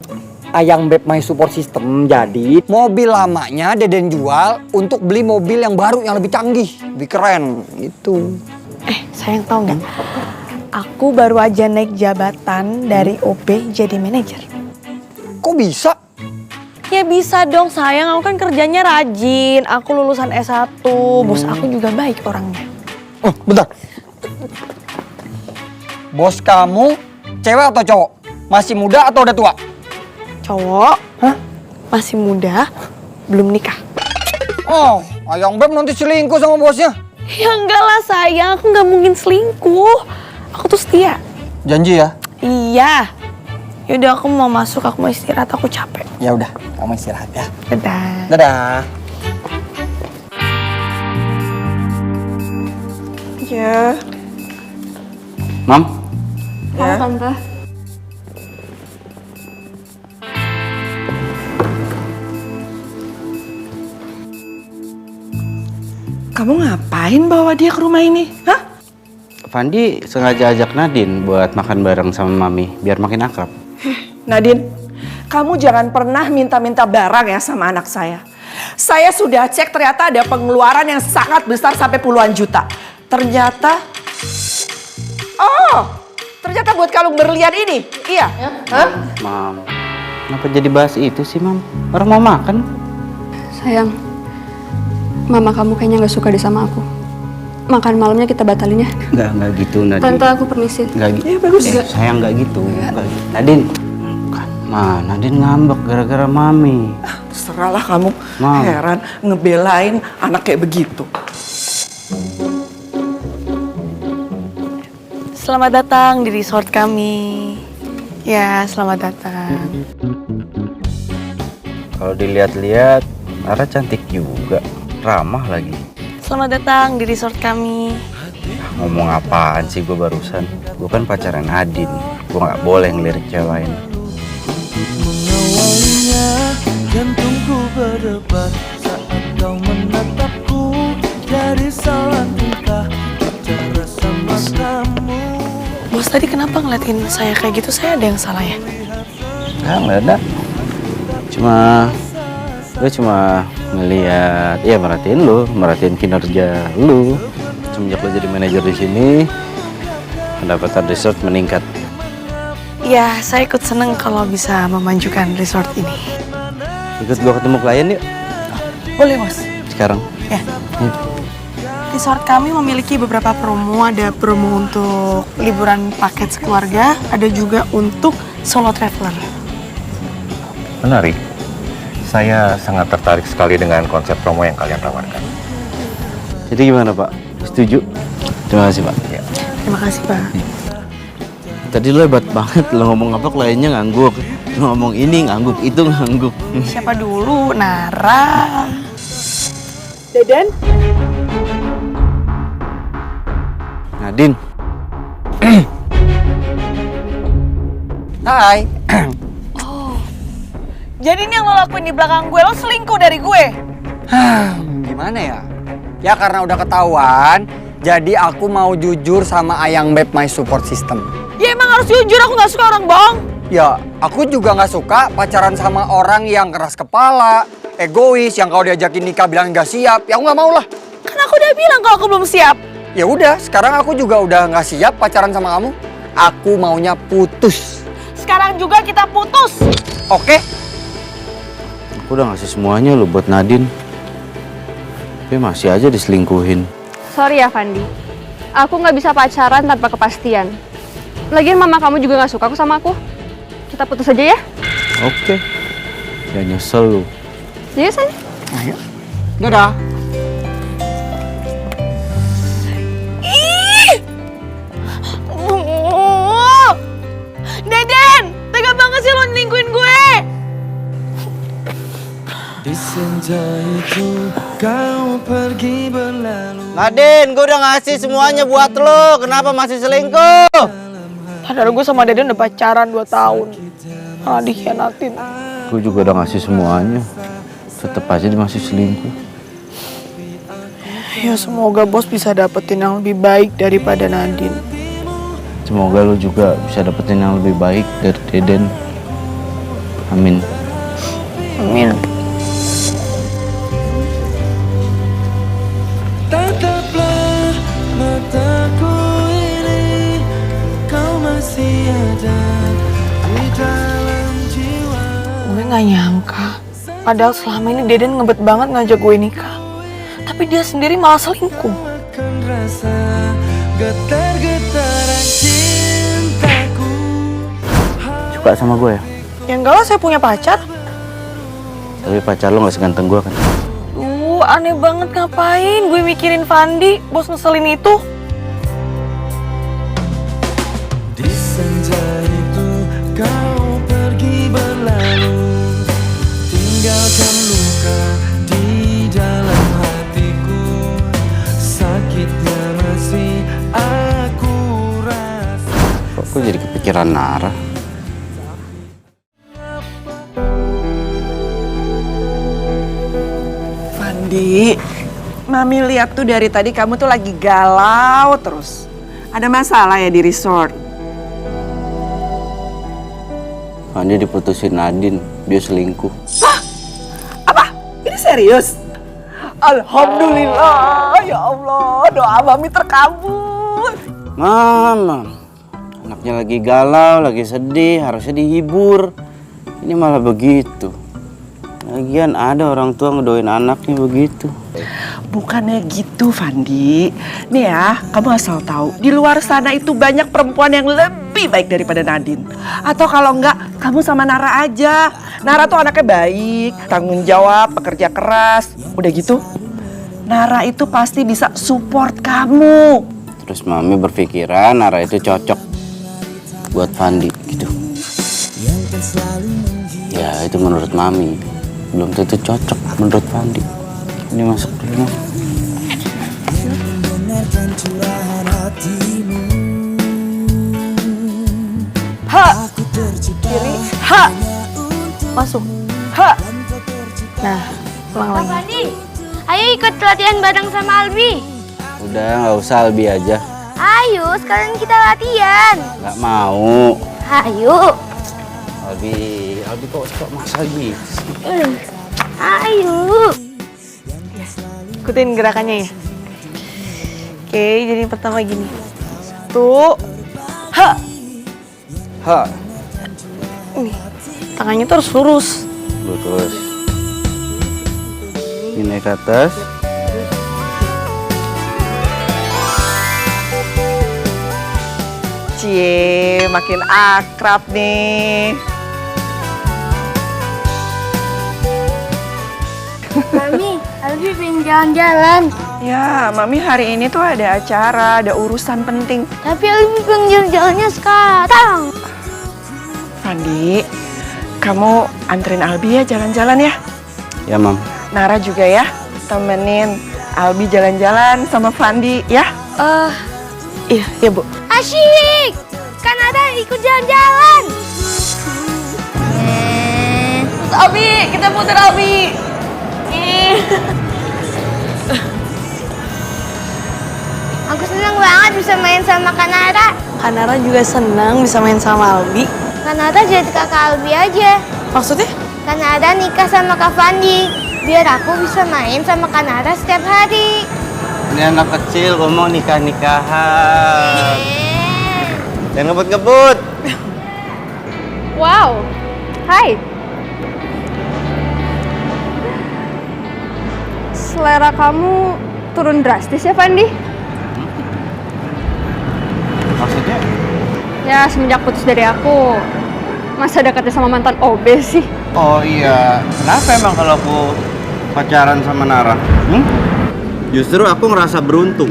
Ayang Beb My Support System, jadi mobil lamanya Deden jual untuk beli mobil yang baru yang lebih canggih, lebih keren gitu. Sayang tahu nggak? Aku baru aja naik jabatan dari OB jadi manajer. Kok bisa? Ya bisa dong sayang, aku kan kerjanya rajin. Aku lulusan S1, bos aku juga baik orangnya. Oh, bentar. Bos kamu cewek atau cowok? Masih muda atau udah tua? Cowok, masih muda, belum nikah. Oh, Ayang Beb nanti selingkuh sama bosnya. Ya enggak lah sayang, aku nggak mungkin selingkuh. Aku tuh setia. Janji ya? Iya. Yaudah aku mau masuk, aku mau istirahat, aku capek. Ya udah, kamu istirahat ya. Dadah. Dadah. Ya. Mam, Halo Tante. Kamu ngapain bawa dia ke rumah ini? Hah? Fandi sengaja ajak Nadine buat makan bareng sama Mami, biar makin akrab. Nadine, kamu jangan pernah minta-minta barang ya sama anak saya. Saya sudah cek ternyata ada pengeluaran yang sangat besar sampai puluhan juta. Ternyata, ternyata buat kalung berlian ini, iya? Hah? Mam, kenapa jadi bahas itu sih, Mam? Orang mau makan. Sayang, mama kamu kayaknya nggak suka deh sama aku. Makan malamnya kita batalin ya. Nggak gitu, Nadine. Tante, aku permisi. Nggak gitu. Ya bagus. Sayang nggak gitu. Nggak gitu. Nadine, kan, Nadine ngambek gara-gara Mami. Terserahlah kamu, Mam. heran ngebelain anak kayak begitu. Selamat datang di resort kami. Ya, selamat datang. Kalau dilihat-lihat, Lara cantik juga, ramah lagi. Selamat datang di resort kami. Ngomong apaan sih gue barusan? Gue kan pacaran Nadine, gue nggak boleh ngelirik cewek lain. Mengawalnya jantungku berdebar saat kau menatapku dari salah tingkah cara sama kamu. Bos tadi kenapa ngeliatin saya kayak gitu? Saya ada yang salah ya? Nggak ada. Gue cuma ngeliat, ya merhatiin kinerja lu. Semenjak lu jadi manajer di sini, pendapatan resort meningkat. Ya, saya ikut seneng kalau bisa memajukan resort ini. Ikut gua ketemu klien yuk, Boleh, Bos. sekarang. Ya. Resort kami memiliki beberapa promo. Ada promo untuk liburan paket sekeluarga, ada juga untuk solo traveler. Menarik. Saya sangat tertarik sekali dengan konsep promo yang kalian tawarkan. Jadi gimana Pak? Setuju? Terima kasih Pak. Ya. Terima kasih, Pak. Tadi lo hebat banget, lo ngomong apa kliennya ngangguk. Lo ngomong ini ngangguk, itu ngangguk. Siapa dulu? Nara. Deden? Nadine. Hai. Jadi ini yang lo lakuin di belakang gue, lo selingkuh dari gue? Gimana ya? Ya karena udah ketahuan, jadi aku mau jujur sama Ayang Beb My Support System. Ya emang harus jujur, aku gak suka orang bohong. Ya, aku juga nggak suka pacaran sama orang yang keras kepala, egois, yang kalau diajakin nikah bilang nggak siap. Ya aku nggak mau lah. Kan aku udah bilang kalau aku belum siap. Ya udah, sekarang aku juga udah nggak siap pacaran sama kamu. Aku maunya putus. Sekarang juga kita putus. Oke? Aku udah ngasih semuanya lo buat Nadine. Tapi masih aja diselingkuhin. Sorry ya Fandi, aku nggak bisa pacaran tanpa kepastian. Lagian mama kamu juga nggak suka aku sama aku. Kita putus aja ya? Oke. Jangan nyesel lu. Jadi sayang. Ayo. Dadah. Deden, tega banget sih lo nyelingkuhin gue. Nadine, gue udah ngasih semuanya buat lo. Kenapa masih selingkuh? Padahal gue sama Deden udah pacaran 2 tahun. Malah dikhianatin. Gue juga udah ngasih semuanya. Tetep aja dia masih selingkuh. Ya semoga bos bisa dapetin yang lebih baik daripada Nadine. Semoga lo juga bisa dapetin yang lebih baik dari Deden. Amin. Amin. Tataplah mataku ini, kau masih ada di dalam jiwa. Gue gak nyangka. Padahal selama ini Deden ngebet banget ngajak gue nikah. Tapi dia sendiri malah selingkuh. Rasa getar-getaran cintaku. Suka sama gue ya? Ya enggak lah, saya punya pacar. Tapi pacar lo gak seganteng gue kan? Aneh banget, ngapain gue mikirin Fandi, bos ngeselin itu. Di senja itu kau pergi berlalu, tinggalkan luka di dalam hatiku. Sakitnya masih aku rasa. Kok gue jadi kepikiran Nara? Di, Mami lihat tuh dari tadi kamu tuh lagi galau terus. Ada masalah ya di resort? Fandi diputusin Nadine, dia selingkuh. Hah? Apa? Ini serius? Alhamdulillah, ya Allah, doa Mami terkabul. Mama, anaknya lagi galau, lagi sedih, harusnya dihibur. Ini malah begitu. Lagian ada orang tua ngedoain anaknya begitu. Bukannya gitu, Fandi. Nih ya, kamu asal tahu, di luar sana itu banyak perempuan yang lebih baik daripada Nadine. Atau kalau enggak, kamu sama Nara aja. Nara tuh anaknya baik, tanggung jawab, pekerja keras. Udah gitu, Nara itu pasti bisa support kamu. Terus Mami berpikiran Nara itu cocok buat Fandi gitu. Ya itu menurut Mami. Belum tentu cocok menurut Fandi. Ini masuk dulu. Ha! Kiri. Ha! Masuk. Ha! Nah, ulang lagi. Fandi, ayo ikut latihan bareng sama Albi. Udah nggak usah, Albi aja. Ayo, sekarang kita latihan. Nggak mau. Ayo. Albi kok Mas Albi? Ayo. Ikutin gerakannya ya. Oke, jadi pertama gini. Tuh. Ha! Ha. Nih, tangannya tuh harus lurus. Lurus. Ini naik ke atas. Cie, makin akrab nih. Mami, Albi pengen jalan-jalan. Ya, Mami hari ini tuh ada acara, ada urusan penting. Tapi Albi pengen jalan-jalannya sekarang. Fandi, kamu anterin Albi ya jalan-jalan ya. Ya, Mam. Nara juga ya, temenin Albi jalan-jalan sama Fandi ya. Iya, Bu. Asyik! Kan ada ikut jalan-jalan. Albi, kita putar Albi. Aku senang banget bisa main sama Kanara. Kanara juga senang bisa main sama Albi. Kanara jadi kakak Albi aja. Maksudnya? Kanara nikah sama Kak Fandi. Biar aku bisa main sama Kanara setiap hari. Ini anak kecil ngomong nikah-nikahan. Jangan ngebut-ngebut. Wow, hai. Selera kamu turun drastis ya, Fandi? Maksudnya? Ya, semenjak putus dari aku, masa dekatnya sama mantan OB sih? Oh iya, kenapa emang kalau aku pacaran sama Nara? Justru aku ngerasa beruntung.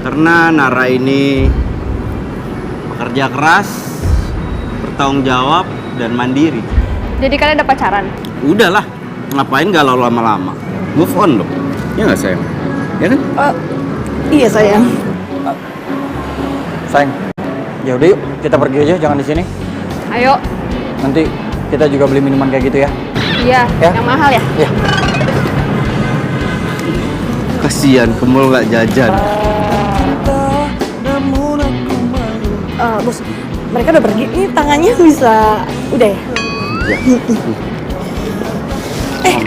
Karena Nara ini pekerja keras, bertanggung jawab, dan mandiri. Jadi kalian udah pacaran? Udahlah, Ngapain galau lama-lama? Move on dong. Ya nggak sayang? Ya kan? Iya sayang. Sayang, ya udah yuk kita pergi aja, jangan di sini. Ayo. Nanti kita juga beli minuman kayak gitu ya. Iya, Ya. yang mahal ya? Iya. Kasihan, ke mall nggak jajan. Bos, mereka udah pergi. Ini tangannya bisa, udah ya? Ya.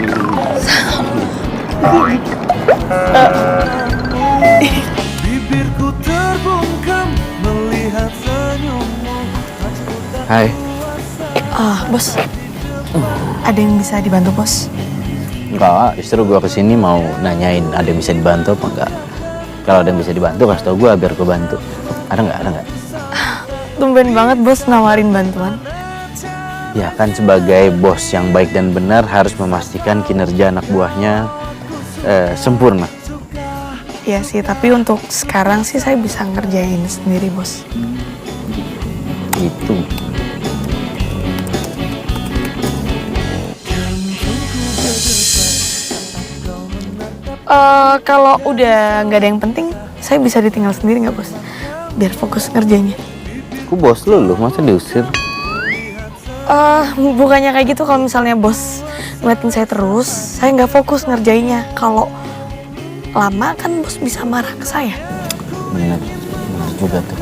Bibirku terbungkam melihat senyummu. Hai. Bos. Ada yang bisa dibantu, Bos? Enggak, justru gua kesini mau nanyain ada yang bisa dibantu apa enggak. Kalau ada yang bisa dibantu kasih tau gua biar gua bantu. Ada nggak? Tumben banget Bos nawarin bantuan. Ya kan sebagai bos yang baik dan benar harus memastikan kinerja anak buahnya sempurna. Iya sih, tapi untuk sekarang sih saya bisa ngerjain sendiri, Bos. Itu. Kalau udah nggak ada yang penting, saya bisa ditinggal sendiri nggak, Bos? Biar fokus ngerjainnya. Aku bos lu masa diusir? Bukannya kayak gitu. Kalau misalnya Bos ngeliatin saya terus, saya nggak fokus ngerjainnya. Kalau lama kan Bos bisa marah ke saya. Bener juga tuh.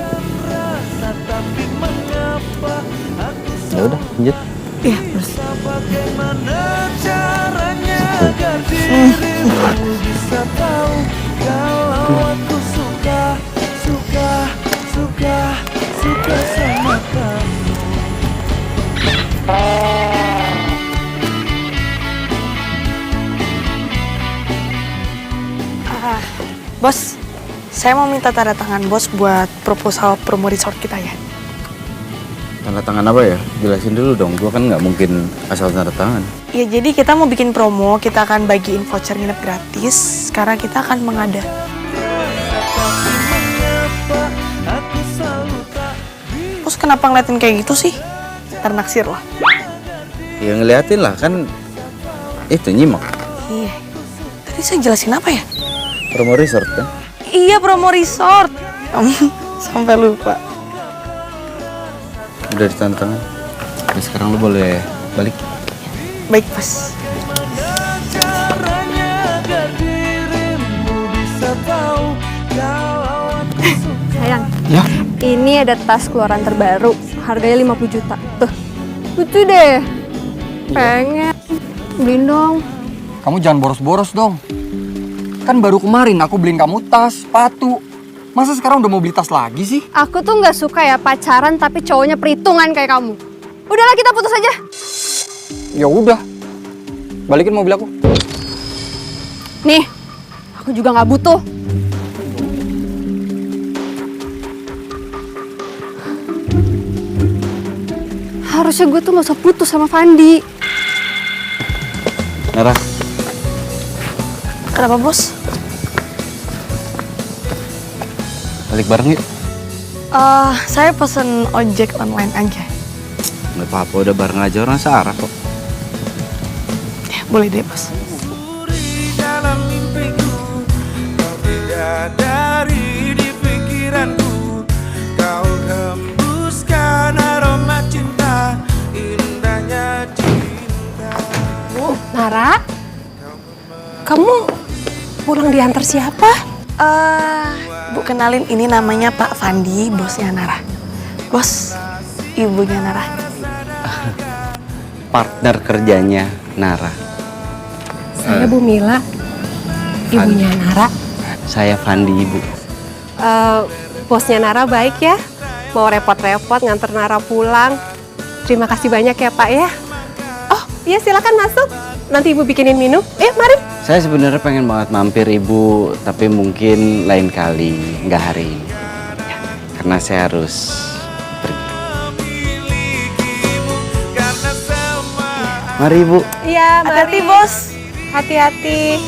Ya udah, lanjut. Iya, Bos. Bagaimana caranya agar dirimu bisa tahu kalau aku suka sama kamu. Bos, saya mau minta tanda tangan Bos buat proposal promo resort kita ya. Tanda tangan apa ya? Jelasin dulu dong, gua kan nggak mungkin asal tanda tangan. Ya jadi kita mau bikin promo, kita akan bagiin voucher nginep gratis. Sekarang kita akan mengada. Bos kenapa ngeliatin kayak gitu sih? Ntar naksir lah. Ya ngeliatin lah, kan itu nyimak. Iya. Tadi saya jelasin apa ya? Promo resort kan? Iya, promo resort. Sampai lupa. Udah ditantangan. Nah, sekarang lu boleh balik. Baik, Bos. Sayang. Ya. Ini ada tas keluaran terbaru, harganya 50 juta. Tuh, lucu deh. Pengen. Beliin dong. Kamu jangan boros-boros dong. Kan baru kemarin aku beliin kamu tas, sepatu. Masa sekarang udah mau beli tas lagi sih? Aku tuh nggak suka ya pacaran tapi cowoknya perhitungan kayak kamu. Udahlah kita putus aja. Ya udah. Balikin mobil aku. Nih, aku juga nggak butuh. Harusnya gue tuh nggak usah putus sama Fandi. Nara, Kenapa, Bos? balik bareng yuk. Saya pesen ojek online aja. Nggak apa-apa, udah bareng aja, orang searah kok. Ya, boleh deh, Bos. Dalam mimpiku, kau bidadari di pikiranku. Kau hembuskan aroma cinta, indahnya cinta. Nara, kamu pulang diantar siapa? Bu, kenalin, ini namanya Pak Fandi, bosnya Nara. Bos, ibunya Nara. Partner kerjanya Nara. Saya Bu Mila, ibunya Nara. Saya Fandi, Ibu. Bosnya Nara baik ya, mau repot-repot nganter Nara pulang. Terima kasih banyak ya Pak ya. Oh iya silakan masuk, nanti Ibu bikinin minum. Mari. Saya sebenarnya pengen banget mampir Ibu, tapi mungkin lain kali, nggak hari ini. Ya, karena saya harus pergi. Mari Ibu. Iya, mari. Hati-hati, Bos. Hati-hati.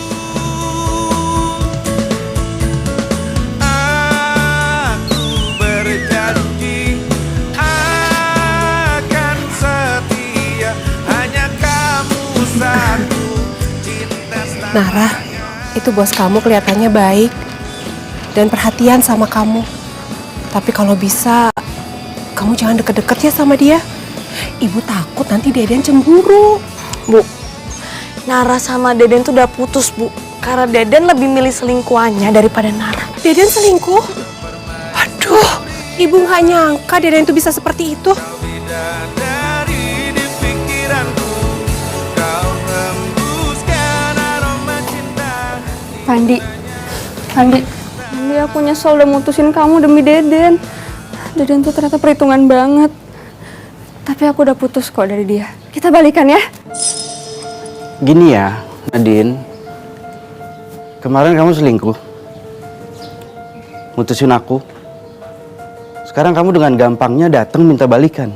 Aku berjanji akan setia, hanya kamu satu. Nara, itu bos kamu kelihatannya baik dan perhatian sama kamu. Tapi kalau bisa, kamu jangan deket-deket ya sama dia. Ibu takut nanti Deden cemburu. Bu, Nara sama Deden tuh udah putus, Bu. Karena Deden lebih milih selingkuhannya daripada Nara. Deden selingkuh? Aduh, ibu nggak nyangka Deden itu bisa seperti itu. Dari di pikiranku, kau hembuskan aroma cinta. Fandi, aku nyesel udah mutusin kamu demi Deden. Deden tuh ternyata perhitungan banget. Tapi aku udah putus kok dari dia. Kita balikan ya. Gini ya, Nadine. Kemarin kamu selingkuh. Mutusin aku. Sekarang kamu dengan gampangnya datang minta balikan.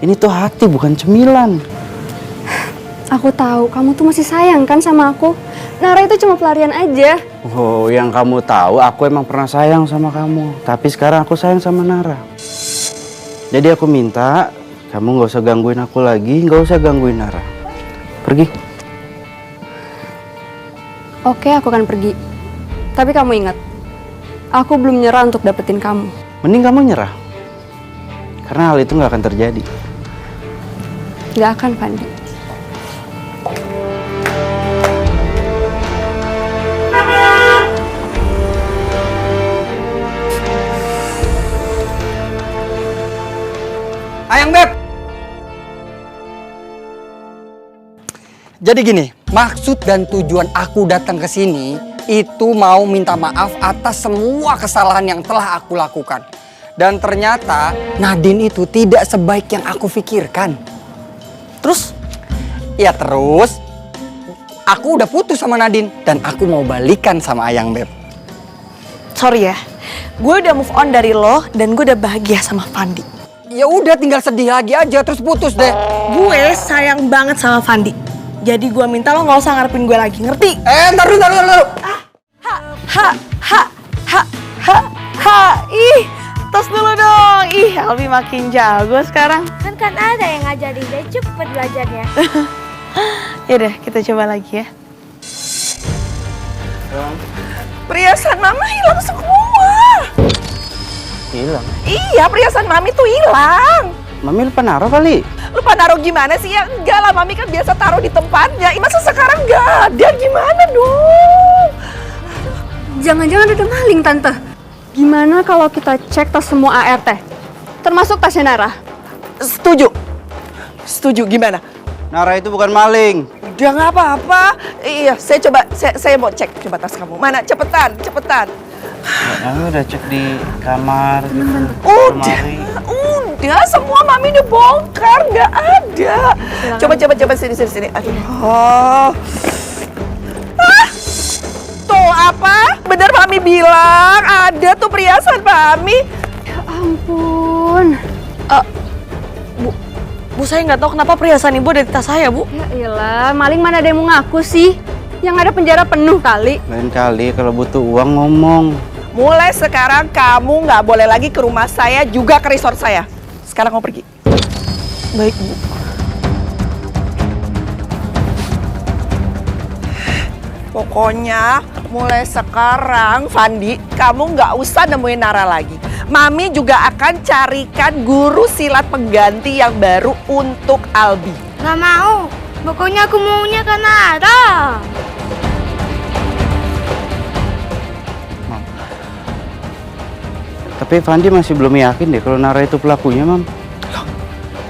Ini tuh hati bukan cemilan. Aku tahu kamu tuh masih sayang kan sama aku. Nara itu cuma pelarian aja. Oh, yang kamu tahu aku emang pernah sayang sama kamu. Tapi sekarang aku sayang sama Nara. Jadi aku minta kamu nggak usah gangguin aku lagi, nggak usah gangguin Nara. Pergi. Oke, aku akan pergi. Tapi kamu ingat, aku belum nyerah untuk dapetin kamu. Mending kamu nyerah. Karena hal itu nggak akan terjadi. Gak akan, Fandi. Ayang Beb. Jadi gini, maksud dan tujuan aku datang ke sini itu mau minta maaf atas semua kesalahan yang telah aku lakukan. Dan ternyata Nadine itu tidak sebaik yang aku pikirkan. Terus? Ya terus, aku udah putus sama Nadine dan aku mau balikan sama Ayang Beb. Sorry ya, gue udah move on dari lo dan gue udah bahagia sama Fandi. Ya udah tinggal sedih lagi aja terus putus deh. Gue sayang banget sama Fandi. Jadi gue minta lo nggak usah ngarepin gue lagi, ngerti? Ntar dulu. Ih, tos dulu dong. Ih, Albi makin jago sekarang. Kan ada yang ngajarin dia cepet belajarnya. Yaudah, kita coba lagi ya. Perhiasan mama hilang semua. Hilang. Iya, perhiasan mami tuh hilang. Mami lupa naruh kali. Lupa naruh gimana sih? Ya enggak lah, mami kan biasa taruh di tempatnya. Masa sekarang enggak ada? Gimana dong? Jangan-jangan ada maling, Tante. Gimana kalau kita cek tas semua ART? Termasuk tasnya Nara. Setuju, gimana? Nara itu bukan maling. Udah nggak apa-apa. Iya, saya mau cek coba tas kamu. Mana? Cepetan. Mami udah cek di kamar. Udah, semua mami udah bongkar, nggak ada. Coba sini. Aduh. Tuh apa? Bener mami bilang ada tuh perhiasan mami. Ya ampun. Bu, saya nggak tahu kenapa perhiasan ibu ada di tas saya, Bu. Ya iyalah, maling mana ada yang mau ngaku sih? Yang ada penjara penuh kali. Lain kali kalau butuh uang ngomong. Mulai sekarang kamu nggak boleh lagi ke rumah saya, juga ke resort saya. Sekarang kamu pergi. Baik, Bu. Pokoknya mulai sekarang, Fandi, kamu nggak usah nemuin Nara lagi. Mami juga akan carikan guru silat pengganti yang baru untuk Albi. Gak mau. Pokoknya aku maunya ke Nara. Tapi Fandi masih belum yakin deh kalau Nara itu pelakunya, Mam. Loh,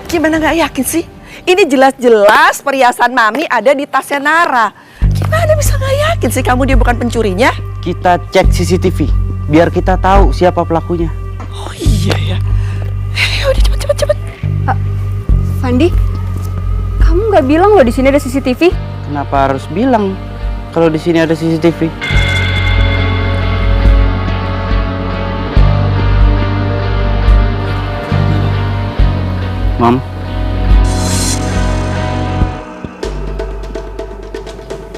gimana nggak yakin sih? Ini jelas-jelas perhiasan Mami ada di tasnya Nara. Gimana bisa nggak yakin sih kamu dia bukan pencurinya? Kita cek CCTV biar kita tahu siapa pelakunya. Oh iya ya. Udah cepet. Fandi, kamu nggak bilang loh di sini ada CCTV? Kenapa harus bilang kalau di sini ada CCTV? Mam.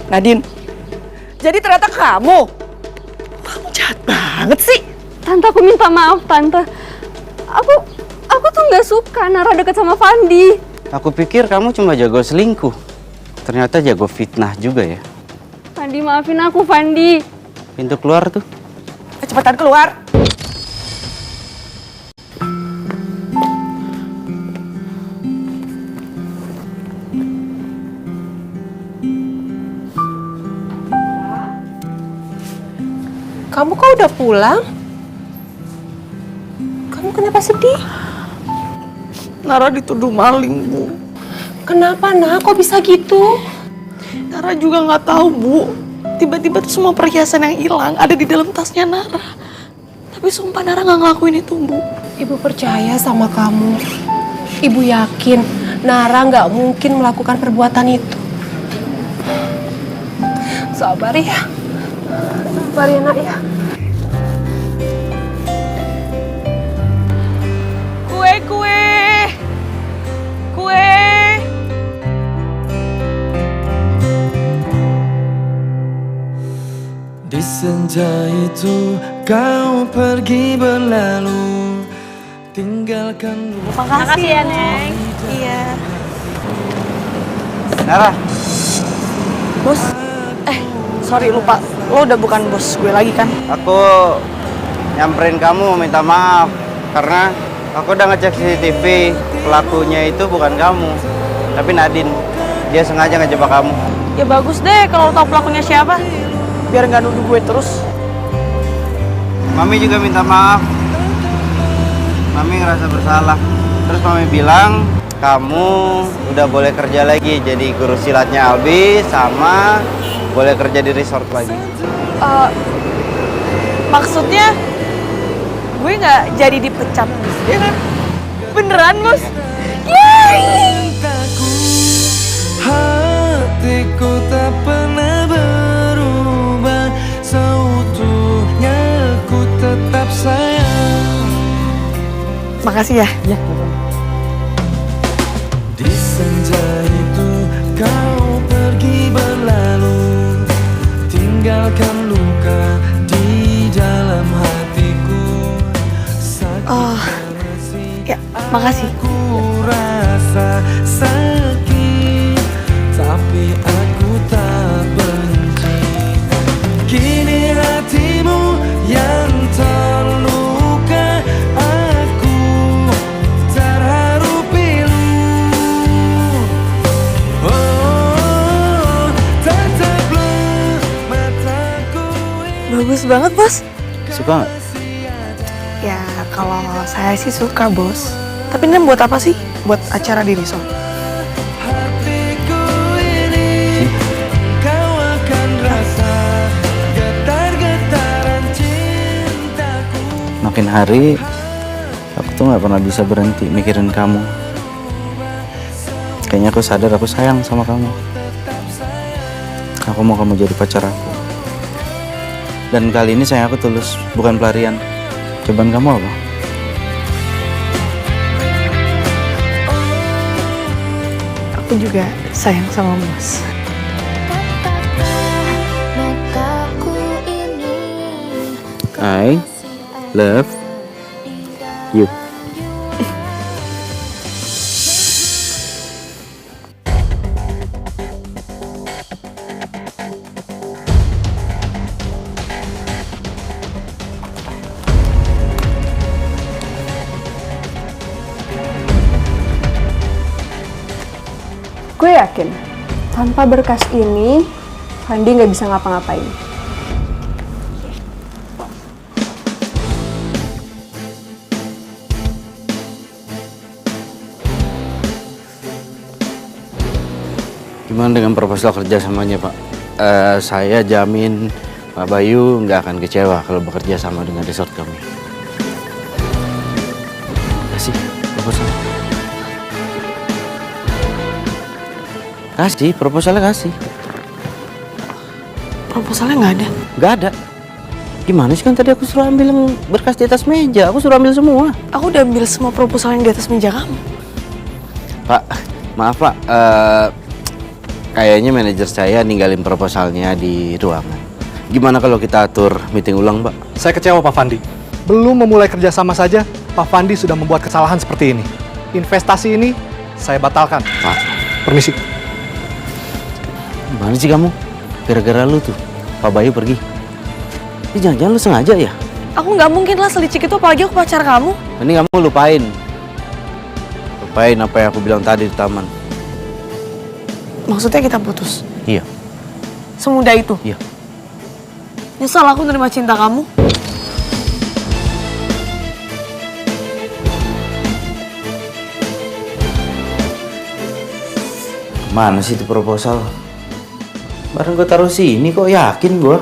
Nadine, jadi ternyata kamu jahat banget sih. Tante, aku minta maaf, Tante. Aku tuh nggak suka Nara deket sama Fandi. Aku pikir kamu cuma jago selingkuh. Ternyata jago fitnah juga ya. Fandi, maafin aku, Fandi. Pintu keluar tuh. Cepetan keluar. Kamu kok udah pulang? Kamu kenapa sedih? Nara dituduh maling, Bu. Kenapa, Nak? Kok bisa gitu? Nara juga nggak tahu, Bu. Tiba-tiba tuh semua perhiasan yang hilang ada di dalam tasnya Nara. Tapi sumpah Nara nggak ngelakuin itu, Bu. Ibu percaya sama kamu. Ibu yakin Nara nggak mungkin melakukan perbuatan itu. Sabar ya. Sabar ya, Nak ya. Kue. Di senja itu kau pergi berlalu, tinggalkan luka. Makasih ya, Neng. Iya. Nara, Bos. Sorry lupa. Lo udah bukan bos gue lagi kan? aku nyamperin kamu minta maaf karena aku udah ngecek CCTV. Pelakunya itu bukan kamu, tapi Nadine. Dia sengaja ngejebak kamu. Ya bagus deh kalau lo tau pelakunya siapa. Biar nggak nuduh gue terus. Mami juga minta maaf. Mami ngerasa bersalah. Terus Mami bilang kamu udah boleh kerja lagi jadi guru silatnya Albi sama boleh kerja di resort lagi. Maksudnya gue nggak jadi dipecat, ya kan? Beneran, Bos? Yeay! Hatiku tak pernah berubah, seutuhnya ku tetap sayang. Makasih ya. Di senja itu kau pergi berlalu, tinggalkan luka di dalam hatiku. Oh, ya, makasih. Aku rasa sakit, tapi aku tak benci. Kini hatimu yang terluka, aku terharu pilu. Oh, tataplah mataku. Bagus banget, Bos. Suka nggak? Ya, kalau saya sih suka, Bos. Tapi ini buat apa sih? Buat acara di resort. Hatiku ini kau akan rasa getar-getaran cintaku. Makin hari aku tuh nggak pernah bisa berhenti mikirin kamu. Kayaknya aku sadar aku sayang sama kamu. Aku mau kamu jadi pacar aku. Dan kali ini sayang aku tulus, bukan pelarian. Cobaan kamu apa? Aku juga sayang sama Bos. I love you. Gue yakin, tanpa berkas ini, Fandi nggak bisa ngapa-ngapain. Gimana dengan proposal kerjasamanya, Pak? Saya jamin Pak Bayu nggak akan kecewa kalau bekerja sama dengan resort kami. Kasih proposal. Kasih, proposalnya kasih. Proposalnya nggak ada? Nggak ada. Gimana sih, kan tadi aku suruh ambil yang berkas di atas meja. Aku suruh ambil semua. Aku udah ambil semua proposal yang di atas meja kamu. Pak, maaf Pak. Kayaknya manajer saya ninggalin proposalnya di ruangan. Gimana kalau kita atur meeting ulang, Pak? Saya kecewa, Pak Fandi. Belum memulai kerjasama saja, Pak Fandi sudah membuat kesalahan seperti ini. Investasi ini saya batalkan. Pak, permisi. Gimana sih kamu? Gara-gara lu tuh, Pak Bayu pergi. Ini jangan-jangan lu sengaja ya? Aku nggak mungkin lah selicik itu, apalagi aku pacar kamu. Ini kamu lupain. Lupain apa yang aku bilang tadi di taman. Maksudnya kita putus? Iya. Semudah itu? Iya. Nyesal aku nerima cinta kamu. Mana sih itu proposal? Barang gue taruh sini kok yakin gue.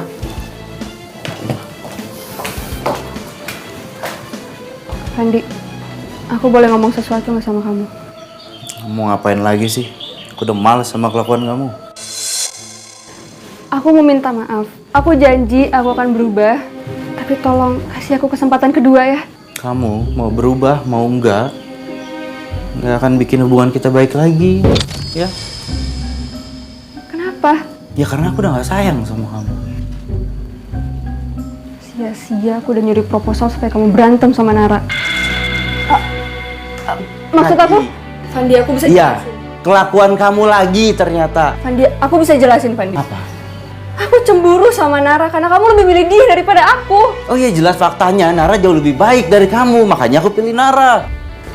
Fandi, aku boleh ngomong sesuatu nggak sama kamu? Mau ngapain lagi sih? Aku udah males sama kelakuan kamu. Aku mau minta maaf. Aku janji aku akan berubah. Tapi tolong kasih aku kesempatan kedua ya. Kamu mau berubah, mau enggak akan bikin hubungan kita baik lagi, ya? Kenapa? Ya karena aku udah gak sayang sama kamu. Sia-sia aku udah nyuri proposal supaya kamu berantem sama Nara. Maksud aku? Fandi, aku bisa Iya, jelasin. kelakuan kamu lagi ternyata. Fandi, aku bisa jelasin, Fandi. Apa? Aku cemburu sama Nara karena kamu lebih milih dia daripada aku. Oh iya, jelas faktanya Nara jauh lebih baik dari kamu, makanya aku pilih Nara.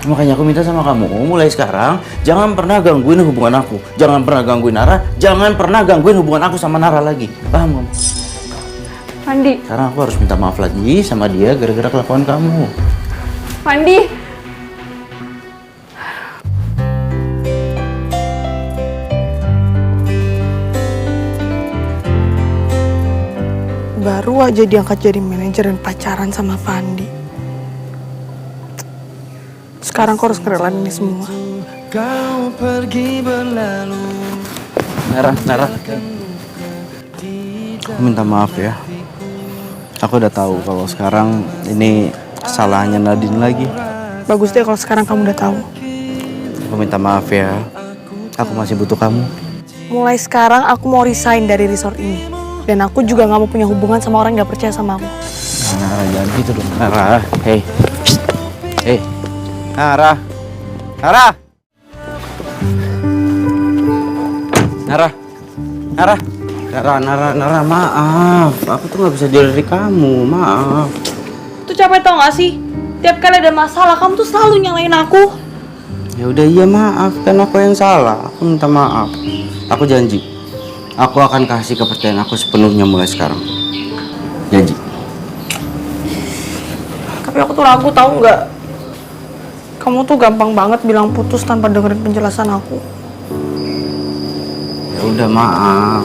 Makanya aku minta sama kamu, mulai sekarang jangan pernah gangguin hubungan aku. Jangan pernah gangguin Nara, jangan pernah gangguin hubungan aku sama Nara lagi. Paham kamu? Fandi. Sekarang aku harus minta maaf lagi sama dia gara-gara kelakuan kamu. Fandi. Baru aja diangkat jadi manajer dan pacaran sama Fandi. Sekarang kau harus ngerelain ini semua. Kau pergi berlalu. Nara. Aku minta maaf ya. Aku udah tahu kalau sekarang ini kesalahannya Nadine lagi. Bagus deh kalau sekarang kamu udah tahu. Aku minta maaf ya. Aku masih butuh kamu. Mulai sekarang aku mau resign dari resort ini. Dan aku juga gak mau punya hubungan sama orang yang gak percaya sama aku. Nara, jangan gitu dong. Nara, hey. Nara. Nara, maaf. Aku tuh gak bisa dari kamu, maaf. Tuh capek tau gak sih? Tiap kali ada masalah, kamu tuh selalu nyalain aku. Ya udah iya maaf, kan aku yang salah. Aku minta maaf. Aku janji. Aku akan kasih kepercayaan aku sepenuhnya mulai sekarang. Janji. Tapi aku tuh ragu tau nggak? Kamu tuh gampang banget bilang putus tanpa dengerin penjelasan aku. Ya udah maaf.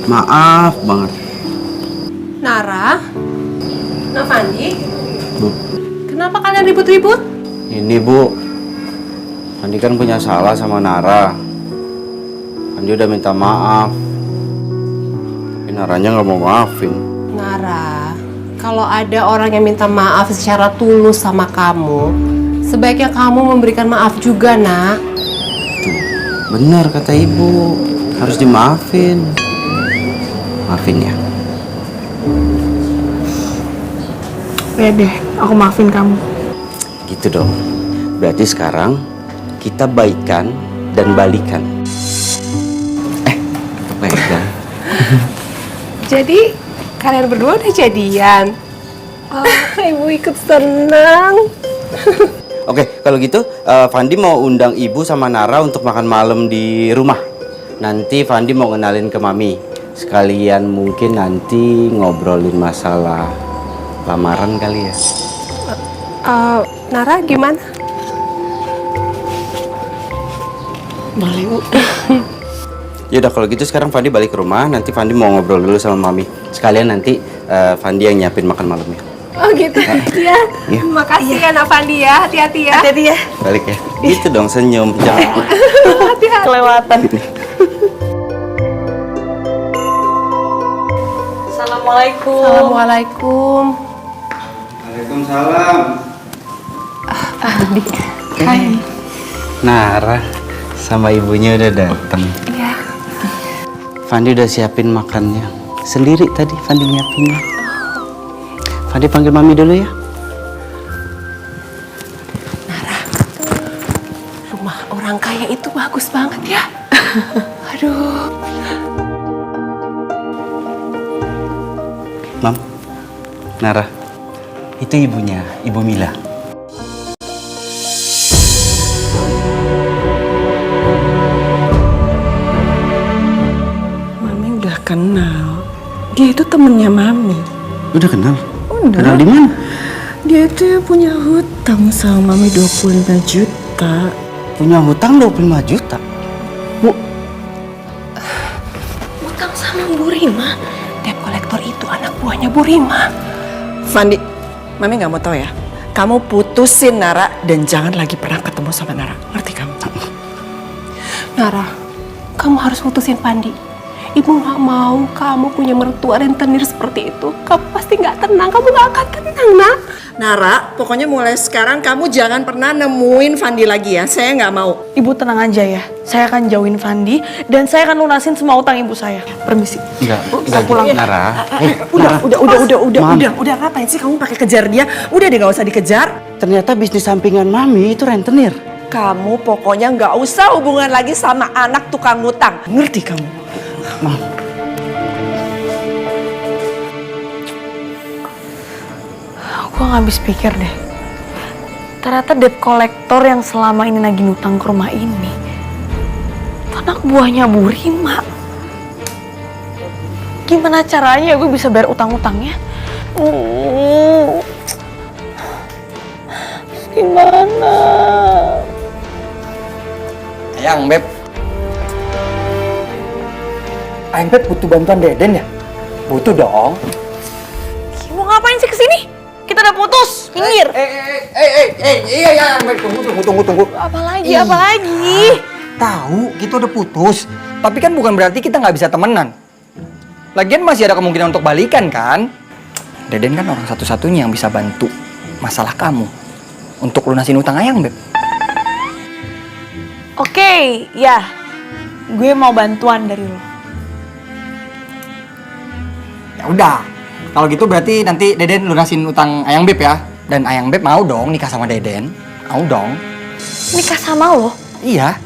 Maaf banget. Nara? Fandi? Bu, Kenapa kalian ribut-ribut? ini Bu. Andi kan punya salah sama Nara. Andi udah minta maaf. Tapi Naranya nggak mau maafin. Nara, kalau ada orang yang minta maaf secara tulus sama kamu, sebaiknya kamu memberikan maaf juga, nak. Tuh, benar kata Ibu. Harus dimaafin. Maafin ya. Ya deh, aku maafin kamu. Gitu dong. Berarti sekarang kita baikan dan balikan. Baikan. Jadi, kalian berdua udah jadian? Oh, Ibu ikut senang. Oke, kalau gitu Fandi mau undang Ibu sama Nara untuk makan malam di rumah. Nanti Fandi mau kenalin ke Mami. Sekalian mungkin nanti ngobrolin masalah lamaran kali ya. Nara gimana? Boleh, Bu. Yaudah kalau gitu sekarang Fandi balik ke rumah. Nanti Fandi mau ngobrol dulu sama Mami. Sekalian nanti Fandi yang nyiapin makan malamnya. Oh gitu, ya. Makasih ya, Nak Fandi ya. Hati-hati ya. Hati-hati ya. Balik ya. Gitu dong, senyum. Jangan. Hati-hati. Kelewatan. Assalamualaikum. Assalamualaikum. Waalaikumsalam. Adi. Hai. Nara sama ibunya udah datang. Iya. Fandi udah siapin makannya. Sendiri tadi Fandi nyiapinnya. Fandi panggil Mami dulu ya. Nara, rumah orang kaya itu bagus banget ya. Aduh. Mam, Nara, itu ibunya, Ibu Mila. Mami udah kenal. Dia itu temennya Mami. Udah kenal? Udah. Kenal di mana? Dia itu punya hutang sama Mami 25 juta. Punya hutang 25 juta? Bu, Hutang sama Bu Rima. Debt kolektor itu anak buahnya Bu Rima. Fandi, Mami nggak mau tahu ya. Kamu putusin Nara dan jangan lagi pernah ketemu sama Nara. Ngerti kamu? Nara, kamu harus putusin Pandi. Ibu nggak mau kamu punya mertua rentenir seperti itu. Kamu pasti nggak tenang, kamu nggak akan tenang, nak. Nara, pokoknya mulai sekarang kamu jangan pernah nemuin Fandi lagi ya. Saya nggak mau. Ibu tenang aja ya. Saya akan jauhin Fandi dan saya akan lunasin semua utang ibu saya. Permisi. enggak pulang. Nara. Udah ngapain sih kamu pakai kejar dia? Udah deh nggak usah dikejar. Ternyata bisnis sampingan Mami itu rentenir. Kamu pokoknya nggak usah hubungan lagi sama anak tukang ngutang. Ngerti kamu? Mam. Gue gak habis pikir deh. Ternyata debt kolektor yang selama ini nagih utang ke rumah ini itu anak buahnya Bu Rima. Gimana caranya gue bisa bayar utang-utangnya? Gimana? Ayang Beb. Ayang Beb butuh bantuan Deden ya? Butuh dong. Mau ngapain sih kesini? Kita udah putus, minggir. Iya, Ayang Beb, tunggu. Apa lagi? Tahu, kita udah putus. Tapi kan bukan berarti kita nggak bisa temenan. Lagian masih ada kemungkinan untuk balikan kan? Deden kan orang satu-satunya yang bisa bantu masalah kamu untuk lunasin utang Ayang Beb. Oke, ya. Gue mau bantuan dari lo. Ya udah, kalau gitu berarti nanti Deden lunasin utang Ayang Beb ya. Dan Ayang Beb mau dong nikah sama Deden. Mau dong. Nikah sama lo? Iya.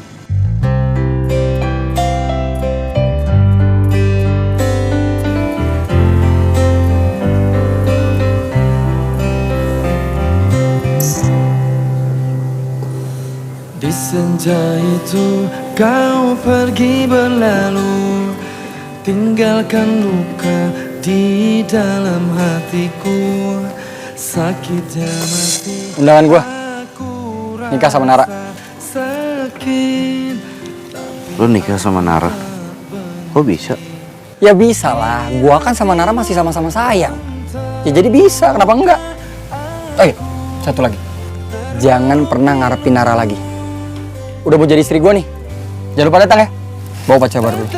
Di senja itu kau pergi berlalu, tinggalkan luka di dalam hatiku. Sakitnya masih Undangan gua nikah sama Nara. sakit. Lo nikah sama Nara? Kok bisa? Ya bisa lah, gua kan sama Nara masih sama-sama sayang. Ya jadi bisa, kenapa enggak? Oh iya, satu lagi. Jangan pernah ngarepin Nara lagi. Udah mau jadi istri gua nih. Jangan lupa datang ya. Bawa pacar baru dulu.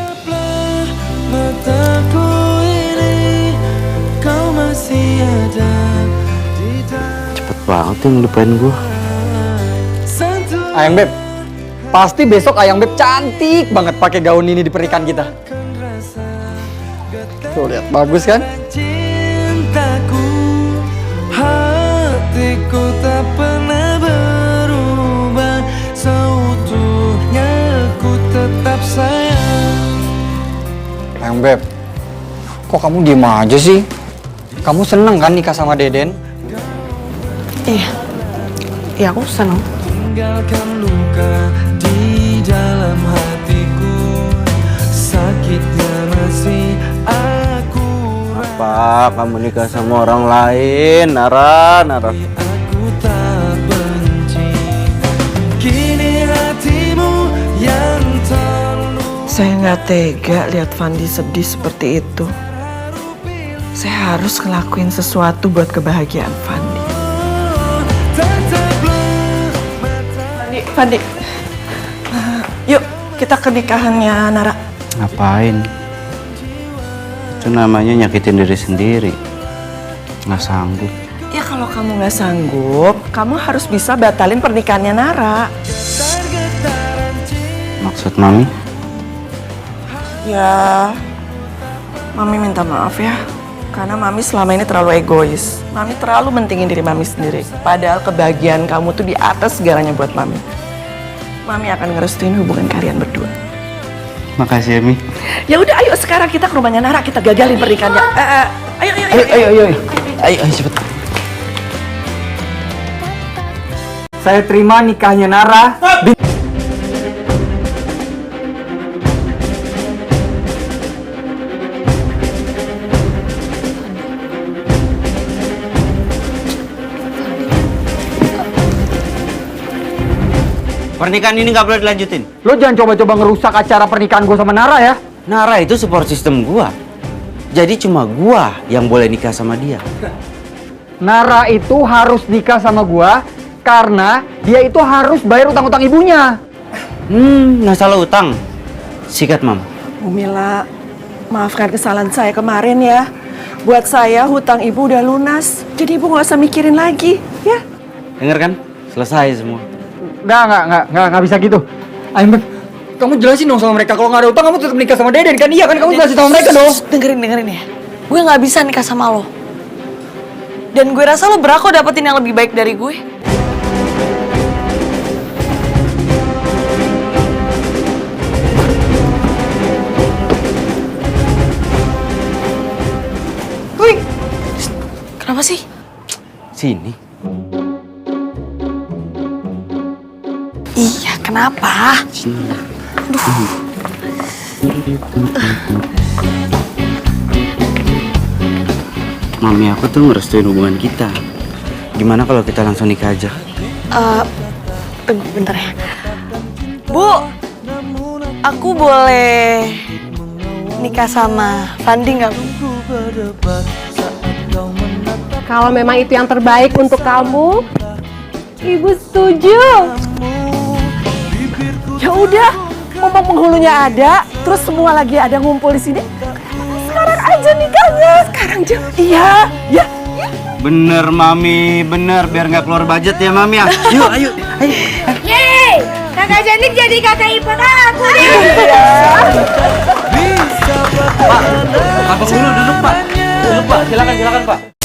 Mataku ini kau masih ada di dalam. Cepet banget yang ngelupain gue. Ayang Beb, pasti besok Ayang Beb cantik banget pakai gaun ini di pernikahan kita. Tuh lihat, bagus kan? Cintaku, hatiku tak pernah berubah, seutuhnya ku tetap sayang. Ayang Beb, kok kamu diem aja sih? Kamu seneng kan nikah sama Deden? Iya aku seneng. Tinggalkan luka di dalam hatiku, sakitnya masih aku Apa kamu nikah sama orang lain, Nara? Aku tak benci. Kini hatimu yang terluka. Saya nggak tega lihat Fandi sedih seperti itu. Saya harus ngelakuin sesuatu buat kebahagiaan Fandi. Fandi, yuk kita ke nikahannya Nara. Ngapain? Itu namanya nyakitin diri sendiri. Nggak sanggup. Ya kalau kamu nggak sanggup, kamu harus bisa batalin pernikahannya Nara. Maksud Mami? Ya, Mami minta maaf ya. Karena Mami selama ini terlalu egois. Mami terlalu mentingin diri Mami sendiri. Padahal kebahagiaan kamu tuh di atas segalanya buat Mami. Mami akan ngerestuin hubungan kalian berdua. Makasih ya, Mi. Ya udah, ayo sekarang kita ke rumahnya Nara, kita gagalin pernikahannya. Ayo cepet. Saya terima nikahnya Nara. Pernikahan ini nggak boleh dilanjutin. Lo jangan coba-coba ngerusak acara pernikahan gue sama Nara ya. Nara itu support system gua. Jadi cuma gua yang boleh nikah sama dia. Nara itu harus nikah sama gua karena dia itu harus bayar utang-utang ibunya. Masalah utang. Sikat, Mam. Bu Mila, maafkan kesalahan saya kemarin ya. Buat saya hutang ibu udah lunas. Jadi ibu nggak usah mikirin lagi, ya. Dengar kan? Selesai semua. Nggak bisa gitu. Ayo, kamu jelasin dong sama mereka. Kalau nggak ada utang, kamu tetap nikah sama Deden kan? Iya kan? Kamu jelasin sama mereka dong. Dengerin ya. Gue nggak bisa nikah sama lo. Dan gue rasa lo berhak kok dapetin yang lebih baik dari gue. Wih, kenapa sih? Sini. Iya, kenapa? Mami aku tuh ngerestuin hubungan kita. Gimana kalau kita langsung nikah aja? Bentar ya. Bu, aku boleh nikah sama Fandi nggak, Bu? Kalau memang itu yang terbaik untuk kamu, Ibu setuju. Ya udah, mumpung penghulunya ada, terus semua lagi ada ngumpul di sini. Sekarang aja nikahnya. Sekarang aja. Iya, ya. Bener, Mami. Bener, biar nggak keluar budget ya, Mami ya. Yuk, ayo. Yeay, kakak Janik jadi kakak ipar aku deh. Pak, Abang dulu duduk, Pak. Duduk, Pak. Silakan, Pak.